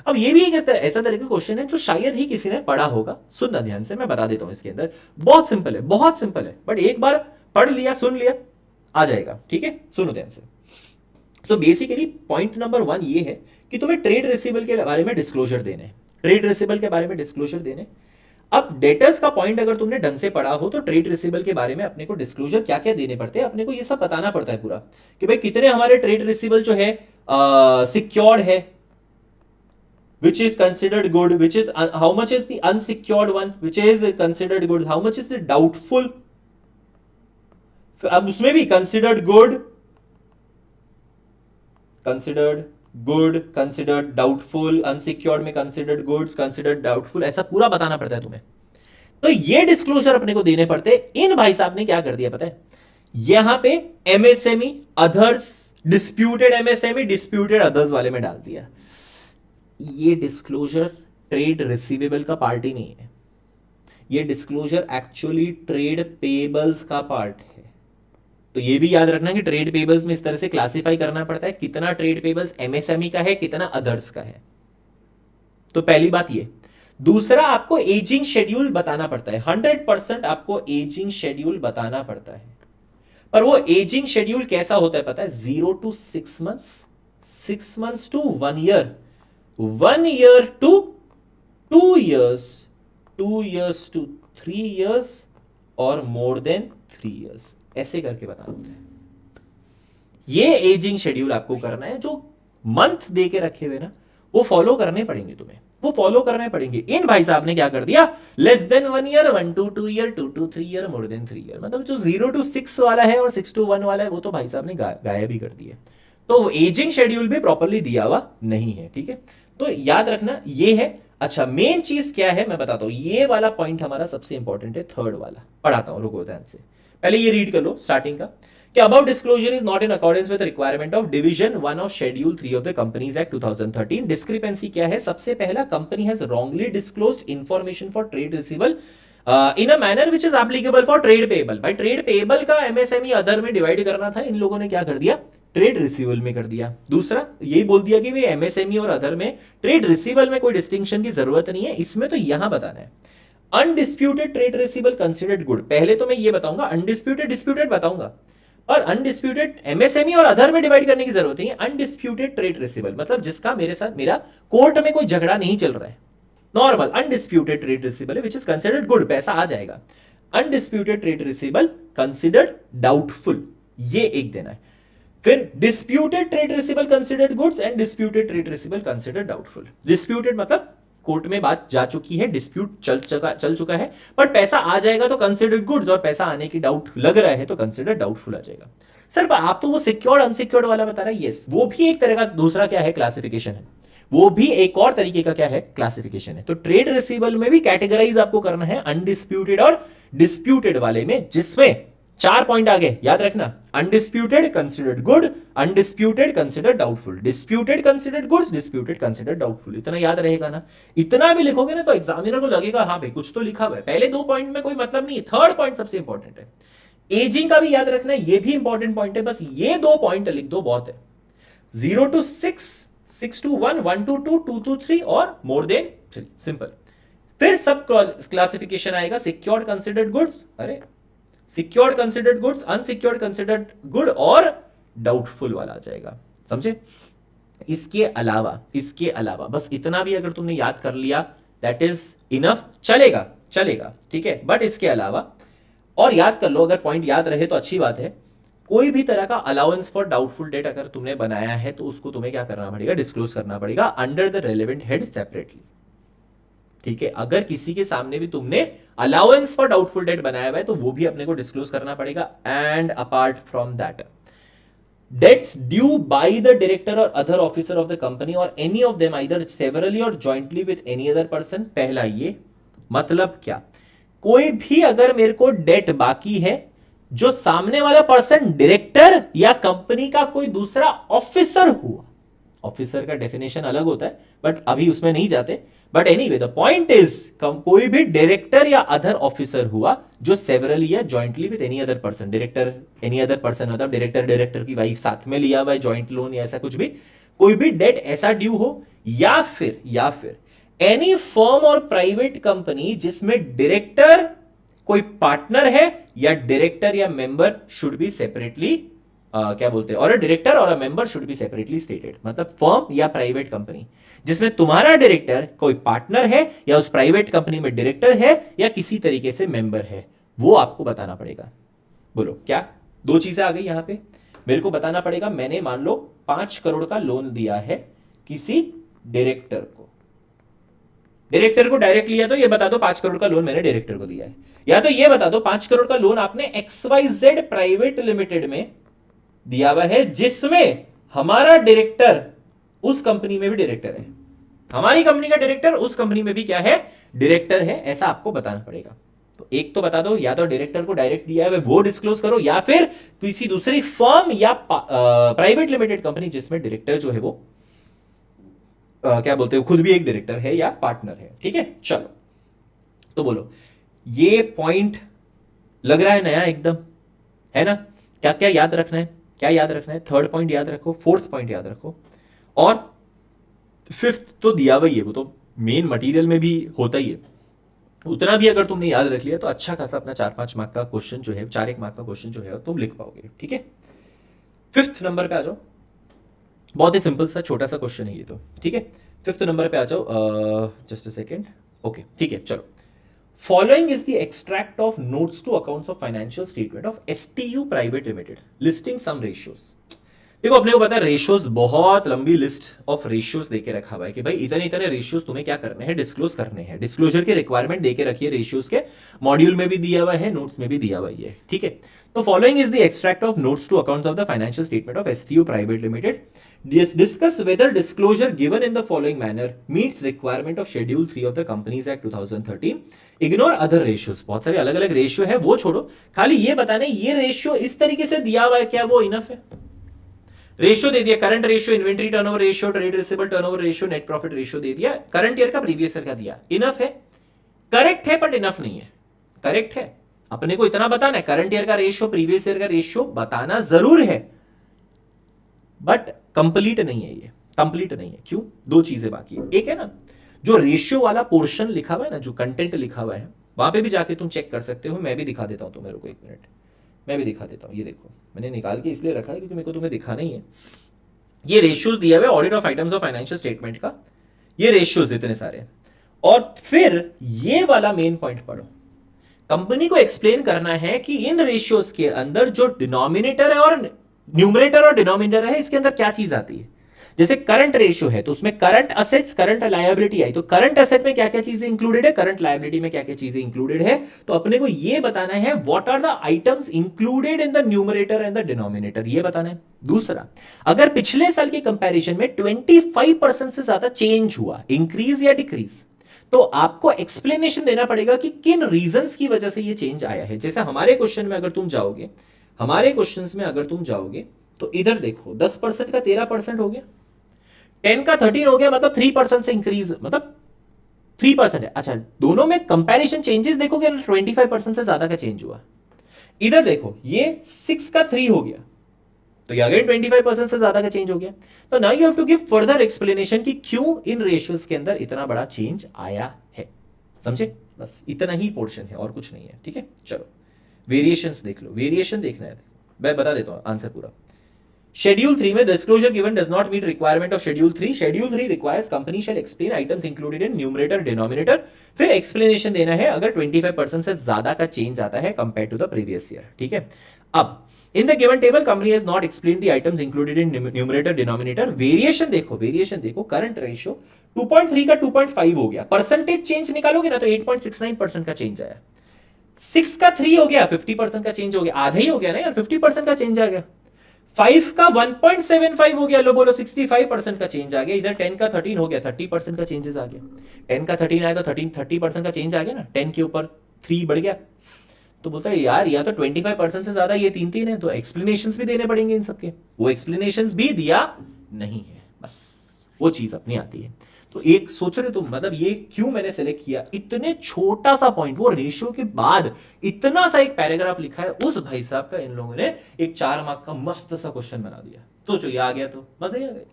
अब ये भी एक ऐसा तरह का क्वेश्चन है जो शायद ही किसी ने पढ़ा होगा। सुनना ध्यान से, मैं बता देता हूं इसके अंदर, बहुत सिंपल है, बहुत सिंपल है, बट एक बार पढ़ लिया, सुन लिया, आ जाएगा। ठीक है, सुनो ध्यान से। सो बेसिकली पॉइंट नंबर 1 ये है कि तुम्हें ट्रेड रिसीवेबल के बारे में डिस्क्लोजर देने, ट्रेड रिसीवेबल के बारे में डिस्क्लोजर देने। अब डेटर्स का पॉइंट अगर तुमने ढंग से पढ़ा हो तो ट्रेड रिसीवेबल के बारे में अपने को डिस्क्लोजर क्या क्या देने पड़ते हैं, अपने को ये सब बताना पड़ता है पूरा कि भाई कितने हमारे ट्रेड रिसीवेबल जो है सिक्योर्ड है, which is considered good, which is how much is the unsecured one, which is considered good, how much is the doubtful। अब उसमें भी considered good, considered doubtful, unsecured में considered goods, considered doubtful, ऐसा पूरा बताना पड़ता है तुम्हें। तो ये डिस्क्लोजर अपने को देने पड़ते। इन भाई साहब ने क्या कर दिया पता है, यहां पे MSME, others, disputed MSME disputed others वाले में डाल दिया। ये डिस्क्लोजर ट्रेड रिसीवेबल का पार्ट ही नहीं है, ये डिस्क्लोजर एक्चुअली ट्रेड पेबल्स का पार्ट है। तो ये भी याद रखना कि ट्रेड पेबल्स में इस तरह से क्लासिफाई करना पड़ता है, कितना ट्रेड पेबल्स एमएसएमई का है, कितना अदर्स का है। तो पहली बात ये। दूसरा, आपको एजिंग शेड्यूल बताना पड़ता है, 100% आपको एजिंग शेड्यूल बताना पड़ता है। पर वो एजिंग शेड्यूल कैसा होता है पता है? 0 to 6 months, 6 months to 1 year, 1 year to 2 years, 2 years to 3 years और मोर देन 3 years, ऐसे करके बताना होता है। ये एजिंग शेड्यूल आपको करना है। जो मंथ दे के रखे हुए ना, वो फॉलो करने पड़ेंगे तुम्हें, वो फॉलो करने पड़ेंगे। इन भाई साहब ने क्या कर दिया? Less than 1 year, 1 to 2 year, 2 to 3 year, more than 3 year। मतलब जो 0 to 6 वाला है और 6 to 1 वाला है, वो तो भाई साहब ने गायब ही कर दिया। तो एजिंग शेड्यूल भी प्रॉपर्ली दिया हुआ नहीं है, ठीक है। तो याद रखना ये है। अच्छा, मेन चीज क्या है मैं बताता हूं। ये वाला पॉइंट हमारा सबसे इंपॉर्टेंट है, थर्ड वाला पढ़ाता हूं, रुको ध्यान से। पहले ये रीड कर लो स्टार्टिंग का, कि about disclosure is not in accordance with requirement of division 1 of schedule 3 of the companies act 2013। Discrepancy क्या है? सबसे पहला, company has wrongly disclosed information for trade receivable in a manner which is applicable for trade payable. भाई trade payable का MSME other में divide करना था, इन लोगों ने क्या कर दिया? ट्रेड रिसीवेबल में कर दिया। दूसरा, यही बोल दिया कि वे एमएसएमई और अदर में ट्रेड रिसीवेबल में कोई डिस्टिंक्शन की जरूरत नहीं है, इसमें तो यहां बताना है। Undisputed trade receivable considered good. पहले तो मैं ये बताऊंगा, अनडिस्प्यूटेड डिस्प्यूटेड बताऊंगा, और अनडिस्प्यूटेड एमएसएमई और अदर में डिवाइड करने की जरूरत नहीं है। अनडिस्प्यूटेड ट्रेड रिसीवेबल मतलब जिसका मेरे साथ मेरा कोर्ट में कोई झगड़ा नहीं चल रहा है, normal undisputed trade receivable which is considered good, पैसा आ जाएगा। Undisputed trade receivable considered doubtful, ये एक देना है। फिर disputed trade receivable considered goods and disputed trade receivable considered doubtful. Disputed मतलब कोर्ट में बात जा चुकी है, डिस्प्यूट चल चुका है, बट पैसा आ जाएगा तो कंसिडर्ड गुड्स, और पैसा आने की डाउट लग रहा है तो कंसिडर्ड डाउटफुल आ जाएगा। सर आप तो वो सिक्योर्ड अनसिक्योर्ड वाला बता रहे हैं, यस, वो भी एक तरह का दूसरा क्या है? क्लासिफिकेशन है। वो भी एक और तरीके का क्या है? क्लासिफिकेशन है। तो ट्रेड रिसीवेबल में भी कैटेगराइज आपको करना है अनडिस्प्यूटेड और डिस्प्यूटेड वाले में, जिसमें 4 पॉइंट आ गए, याद रखना। Undisputed considered good, undisputed considered doubtful, disputed considered goods, disputed considered doubtful. इतना याद रहेगा ना? इतना भी लिखोगे ना तो एग्जामिनर को लगेगा हाँ भाई कुछ तो लिखा हुआ है। पहले 2 पॉइंट में कोई मतलब नहीं है, थर्ड पॉइंट सबसे इंपॉर्टेंट है। एजिंग का भी याद रखना है, ये भी इंपॉर्टेंट पॉइंट है। बस ये 2 पॉइंट लिख दो, बहुत है। 0 to 6, 6 to 1, 1 to 2, 2 to 3 और मोर देन 3, सिंपल। फिर सब क्लासिफिकेशन आएगा, सिक्योर्ड कंसिडर्ड गुड्स, अरे secured considered goods, unsecured considered good और डाउटफुल वाला आ जाएगा, समझे? इसके अलावा बस इतना भी अगर तुमने याद कर लिया दैट इज इनफ, चलेगा, ठीक है। बट इसके अलावा और याद कर लो, अगर पॉइंट याद रहे तो अच्छी बात है। कोई भी तरह का अलाउंस फॉर डाउटफुल डेट अगर तुमने बनाया है तो उसको तुम्हें क्या करना पड़ेगा? डिस्क्लोज करना पड़ेगा under the relevant head separately, ठीक है। अगर किसी के सामने भी तुमने अलाउंस फॉर डाउटफुल डेट बनाया हुआ है तो वो भी अपने को डिस्क्लोज करना पड़ेगा। And apart from that, debts due by the director or other officer of the company or any of them either severally or jointly with any other person. पहला ये मतलब क्या? कोई भी अगर मेरे को डेट बाकी है जो सामने वाला पर्सन डायरेक्टर या कंपनी का कोई दूसरा ऑफिसर हुआ, ऑफिसर का डेफिनेशन अलग होता है बट अभी उसमें नहीं जाते। But anyway the point is, कोई भी डायरेक्टर या अदर ऑफिसर हुआ जो सेवरली या jointly with any other person, director any other person मतलब डायरेक्टर की वाइफ साथ में लिया हुआ है, जॉइंट लोन या ऐसा कुछ भी, कोई भी डेट ऐसा ड्यू हो, या फिर एनी फर्म और प्राइवेट कंपनी जिसमें डायरेक्टर कोई पार्टनर है या डायरेक्टर या मेंबर शुड बी सेपरेटली क्या बोलते हैं, और अ डायरेक्टर और a member should be separately stated. मतलब फर्म या प्राइवेट कंपनी जिसमें तुम्हारा डायरेक्टर कोई पार्टनर है या उस प्राइवेट कंपनी में डायरेक्टर है या किसी तरीके से मेंबर है, वो आपको बताना पड़ेगा। बोलो क्या? 2 चीजें आ गई यहां पे। मेरे को बताना पड़ेगा मैंने मान लो 5 करोड़ का लोन दिया है किसी डायरेक्टर को डायरेक्ट लिया, तो ये बता दो 5 करोड़ का लोन मैंने डायरेक्टर को दिया है। या तो ये बता दो 5 करोड़ का लोन आपने XYZ प्राइवेट लिमिटेड में दिया हुआ है, जिसमें हमारा डायरेक्टर उस कंपनी में भी डायरेक्टर है, हमारी कंपनी का डायरेक्टर उस कंपनी में भी क्या है? डायरेक्टर है। ऐसा आपको बताना पड़ेगा। तो एक तो बता दो, या तो डायरेक्टर को डायरेक्ट दिया है वो डिस्क्लोज करो, या फिर किसी दूसरी फर्म या प्राइवेट लिमिटेड कंपनी जिसमें डायरेक्टर जो है वो क्या बोलते हो, खुद भी एक डायरेक्टर है या पार्टनर है। ठीक है, चलो तो बोलो, ये पॉइंट लग रहा है नया एकदम, है ना? क्या क्या याद रखना है, क्या याद रखना है? थर्ड पॉइंट याद रखो, फोर्थ पॉइंट याद रखो, और फिफ्थ तो दिया हुआ ही है, वो तो मेन मटेरियल में भी होता ही है। उतना भी अगर तुमने याद रख लिया तो अच्छा खासा अपना 4-5 मार्क का क्वेश्चन जो है, 4-1 मार्क का क्वेश्चन जो है तुम लिख पाओगे। ठीक है, फिफ्थ नंबर पे आ जाओ। बहुत ही सिंपल सा छोटा सा क्वेश्चन है ये तो। ठीक है, फिफ्थ नंबर पे आ जाओ, जस्ट अ सेकेंड। ओके, ठीक है, चलो। Following is the extract of notes to accounts of financial statement of STU private limited listing some ratios. देखो, अपने को पता है रेशियोज, बहुत लंबी लिस्ट ऑफ रेशियोज देके रखा हुआ है कि भाई इतने इतने रेशियोज तुम्हें क्या करने हैं, डिस्क्लोज करने हैं। डिस्क्लोजर के रिक्वायरमेंट देके रखिए रेशियोज के, मॉड्यूल में भी दिया हुआ है, नोट्स में भी दिया हुआ है। ठीक है, तो following is the extract of notes to accounts of the financial statement of STU private limited. Discuss whether disclosure given in the following manner meets requirement of Schedule 3 of the Companies Act 2013. Ignore other ratios. बहुत सारे अलग अलग ratio है, वो छोड़ो, खाली ये बताने ये रेशियो इस तरीके से दिया हुआ है, क्या वो इनफ है? रेशियो दे दिया, current ratio, inventory turnover ratio, trade receivable turnover ratio, net profit ratio दे दिया, करंट ईयर का प्रीवियस ईयर का दिया, इनफ है? करेक्ट है बट इनफ नहीं है। करेक्ट है, अपने को इतना बताना है, करंट ईयर का रेशियो, प्रीवियस ईयर का रेशियो बताना जरूर है, बट कंप्लीट नहीं है। ये कंप्लीट नहीं है, क्यों? दो चीजें बाकी है। एक है ना, जो रेशियो वाला पोर्शन लिखा हुआ है ना, जो कंटेंट लिखा हुआ है, वहां पे भी जाके तुम चेक कर सकते हो। मैं भी दिखा देता हूं तुम्हें, रुको एक मिनट, मैं भी दिखा देता हूं। ये देखो, मैंने निकाल के इसलिए रखा है क्योंकि मेरे को तुम्हें दिखाना ही है। ये रेशियोज दिया हुआ है audit of items of financial statement का, ये रेशियोज इतने सारे। और फिर ये वाला मेन पॉइंट पढ़ो, कंपनी को एक्सप्लेन करना है कि इन रेशियोज के अंदर जो डिनोमिनेटर है और न्यूमरेटर और डिनोमिनेटर है, इसके अंदर क्या चीज आती है। जैसे करंट रेशियो है तो उसमें करंट असेट्स, करंट लायबिलिटी आई, तो करंट असेट में क्या क्या चीजें इंक्लूडेड है, करंट लायबिलिटी में क्या क्या चीजें इंक्लूडेड है। तो अपने को यह बताना है what are the items included in the numerator and the denominator, ये बताना है। दूसरा, अगर पिछले साल के कंपैरिजन में 25% से ज्यादा चेंज हुआ, इंक्रीज या डिक्रीज, तो आपको एक्सप्लेनेशन देना पड़ेगा कि किन रीजंस की वजह से ये चेंज आया है। जैसे हमारे क्वेश्चन में अगर तुम जाओगे, हमारे क्वेश्चंस में अगर तुम जाओगे तो इधर देखो, 10% का 13% हो गया, 10 का 13 हो गया, मतलब 3% से इंक्रीज, मतलब 3% है। अच्छा, दोनों में कंपैरिजन चेंजेस देखोगे, 25% से ज्यादा का चेंज हुआ। इधर देखो, ये 6 का 3 हो गया, तो ये अगेन 25% से ज्यादा का चेंज हो गया। तो now you have to give further explanation कि क्यों इन रेशियोज के अंदर इतना बड़ा चेंज आया है। समझे? बस इतना ही पोर्शन है और कुछ नहीं है। ठीक है, चलो वेरिएशंस देख लो, वेरिएशन देखना है, मैं बता देता हूं आंसर पूरा। शेड्यूल 3 में disclosure given does not meet requirement of schedule 3। Schedule 3 requires company shall explain items included in numerator denominator. फिर एक्सप्लेनेशन देना है अगर 25% से ज्यादा का चेंज आता है compare to the previous year. ठीक है, अब in the given table company has not explain the items included in numerator denominator. Variation देखो, वेरिएशन देखो, करंट रेशियो 2.3 का 2.5 हो गया, परसेंटेज चेंज निकालोगे ना तो 8.69% का चेंज आया। 6 का 3 हो गया, 50% का चेंज हो गया, आधा ही हो गया ना यार, 50% का चेंज आ गया। 5 का 1.75 हो गया, लो बोलो 65% का चेंज आ गया। इधर 10 का 13 हो गया, 30% का चेंजेस आ गया। 10 का 13 आया तो 30% का चेंज आ गया ना, 10 के ऊपर 3 बढ़ गया। तो बोलता है यार या तो 25% से ज्यादा ये 3 है, तो एक्सप्लेनेशंस भी देने पड़ेंगे इन सबके, वो एक्सप्लेनेशंस भी दिया नहीं है, बस वो चीज अपनी आती है। तो एक सोच रहे तुम, मतलब ये क्यों मैंने सेलेक्ट किया, इतने छोटा सा पॉइंट, वो रेशियो के बाद इतना सा एक पैराग्राफ लिखा है, उस भाई साहब का इन लोगों ने एक 4 मार्क का मस्त सा क्वेश्चन बना दिया। सोचो ये आ गया तो मजा ही आ गया।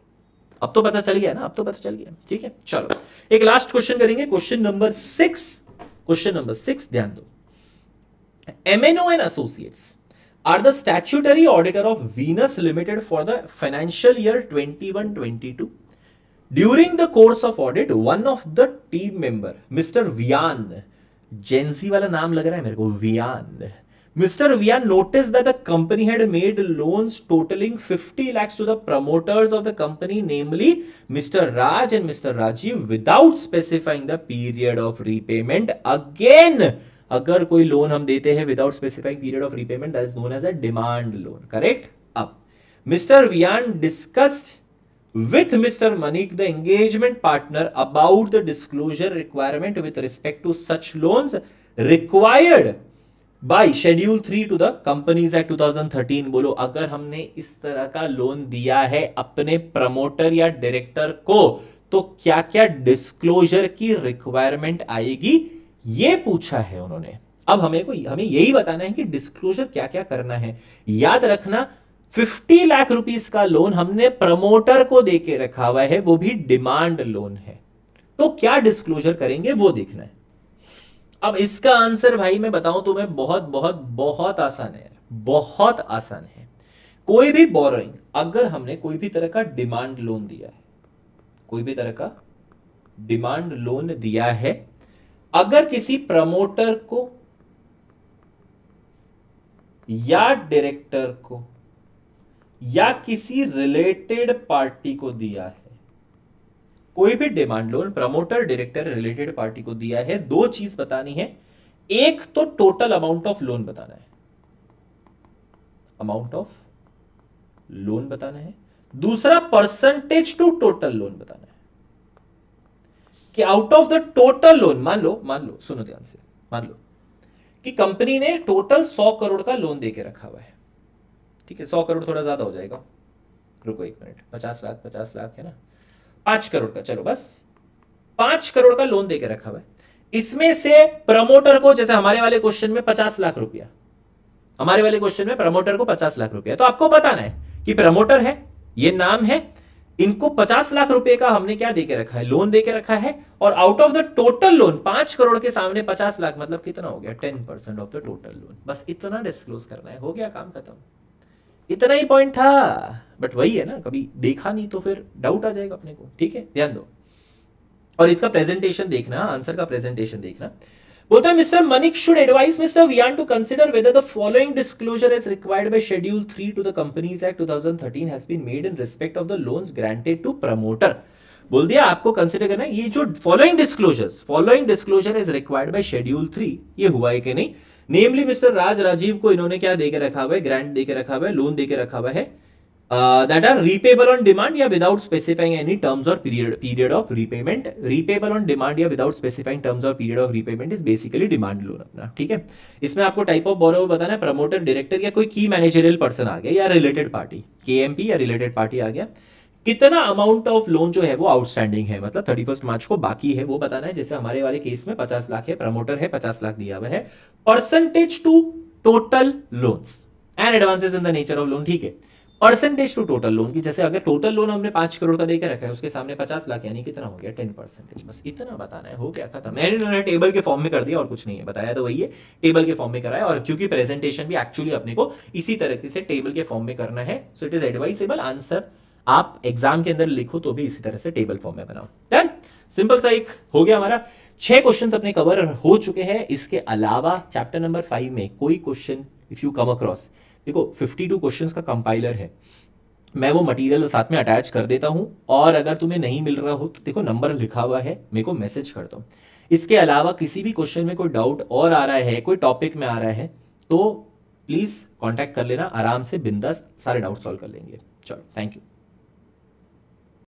अब तो पता चल गया ना, अब तो पता चल गया। ठीक है, चलो एक लास्ट क्वेश्चन करेंगे, क्वेश्चन नंबर 6। क्वेश्चन नंबर 6 ध्यान दो। MNO and Associates are the statutory auditor of Venus Limited for the financial year 21-22. During the course of audit, one of the team member, Mr. Vian, जेंसी वाला नाम लग रहा है मेरे को, Vian. Mr. Vian noticed that the company had made loans totaling 50 lakhs to the promoters of the company, namely Mr. Raj and Mr. Rajiv, without specifying the period of repayment. Again, अगर कोई loan हम देते हैं without specifying period of repayment, that is known as a demand loan, correct. अब mister Viaan discussed with Mr. Manik, the engagement partner, about the disclosure requirement with respect to such loans required by schedule 3 to the companies act 2013। बोलो अगर हमने इस तरह का loan दिया है अपने प्रमोटर या डायरेक्टर को तो क्या क्या डिस्क्लोजर की रिक्वायरमेंट आएगी, ये पूछा है उन्होंने। अब हमें यही बताना है कि डिस्क्लोजर क्या क्या करना है। याद रखना 50 लाख रुपीस का लोन हमने प्रमोटर को देके रखा हुआ है, वो भी डिमांड लोन है, तो क्या डिस्क्लोजर करेंगे वो देखना है। अब इसका आंसर भाई मैं बताऊं तुम्हें बहुत बहुत बहुत आसान है, बहुत आसान है। कोई भी बोरोइंग, अगर हमने कोई भी तरह का डिमांड लोन दिया है, कोई भी तरह का डिमांड लोन दिया है, अगर किसी प्रमोटर को या डायरेक्टर को या किसी रिलेटेड पार्टी को दिया है, कोई भी demand loan promoter director related party को दिया है, दो चीज बतानी है। एक तो टोटल अमाउंट ऑफ लोन बताना है, अमाउंट ऑफ लोन बताना है। दूसरा परसेंटेज टू टोटल लोन बताना है कि out of the total loan, मान लो सुनो ध्यान से, मान लो कि कंपनी ने टोटल 100 करोड़ का लोन देके रखा हुआ है, ठीक है। 100 करोड़ थोड़ा ज्यादा हो जाएगा, रुको एक मिनट, 50 लाख है ना, 5 करोड़ का, चलो बस 5 करोड़ का लोन देके रखा हुआ है। इसमें से प्रमोटर को, जैसे हमारे वाले क्वेश्चन में 50 लाख रुपया, हमारे वाले क्वेश्चन में प्रमोटर को 50 लाख रुपया, तो आपको बताना है कि प्रमोटर है, ये नाम है, इनको 50 लाख रुपए का हमने क्या देके रखा है, लोन देके रखा है, और out of the total loan 5 crore के सामने 50 लाख, मतलब कितना हो गया, 10% ऑफ द टोटल लोन। बस इतना डिस्क्लोज करना है, हो गया काम खत्म। इतना ही पॉइंट था, बट वही है ना, कभी देखा नहीं तो फिर डाउट आ जाएगा अपने को, ठीक है, ध्यान दो। और इसका प्रेजेंटेशन देखना, आंसर का प्रेजेंटेशन देखना। बोलता है mister Manik should advise mister Vian to consider whether the following disclosure is required by schedule 3 to the companies act 2013 has been made in respect of the loans granted to promoter. बोल दिया आपको consider करना ये जो following disclosure is required by schedule 3, ये हुआ है कि नहीं। नेमली मिस्टर राजीव को इन्होंने क्या देके रखा हुआ है, ग्रांट देके रखा हुआ है, लोन देके रखा हुआ है, that are repayable on demand या without specifying any terms or period of repayment। repayable on demand या without specifying terms or period of repayment is basically demand loan अपना, ठीक है। इसमें आपको टाइप ऑफ बोरोवर बताना है, प्रमोटर डायरेक्टर या कोई की मैनेजरियल पर्सन आ गया, या रिलेटेड पार्टी KMP या रिलेटेड पार्टी आ गया। कितना अमाउंट ऑफ लोन जो है वो आउटस्टैंडिंग है, मतलब 31 मार्च को बाकी है, वो बताना है। जैसे हमारे वाले केस में 50 लाख है, प्रमोटर है, 50 लाख दिया हुआ है। Percentage to total loans and advances in the nature of loan, ठीक है। परसेंटेज टू टोटल लोन की, जैसे अगर टोटल लोन हमने 5 करोड़ का देकर रखा है, उसके सामने 50 लाख, यानी कितना हो गया, 10%। बस इतना बताना है, हो गया खत्म। मैंने टेबल के फॉर्म में कर दिया और कुछ नहीं है, बताया तो वही है, टेबल के फॉर्म में कराया। और क्योंकि प्रेजेंटेशन भी एक्चुअली अपने को इसी तरीके से टेबल के फॉर्म में करना है, so it is advisable answer आप एग्जाम के अंदर लिखो तो भी इसी तरह से टेबल फॉर्म में बनाओ। डन, सिंपल सा एक हो गया हमारा। 6 क्वेश्चंस अपने कवर हो चुके हैं। इसके अलावा चैप्टर नंबर 5 में कोई question if you come across, देखो 52 क्वेश्चंस का कंपाइलर है, मैं वो मटेरियल साथ में अटैच कर देता हूं, और अगर तुम्हें नहीं मिल रहा हो तो देखो नंबर लिखा हुआ है, मेरे को मैसेज कर दो। इसके अलावा किसी भी क्वेश्चन में कोई डाउट और आ रहा है, कोई टॉपिक में आ रहा है, तो प्लीज कांटेक्ट कर लेना, आराम से बिंदास सारे डाउट सॉल्व कर लेंगे। चलो, थैंक यू।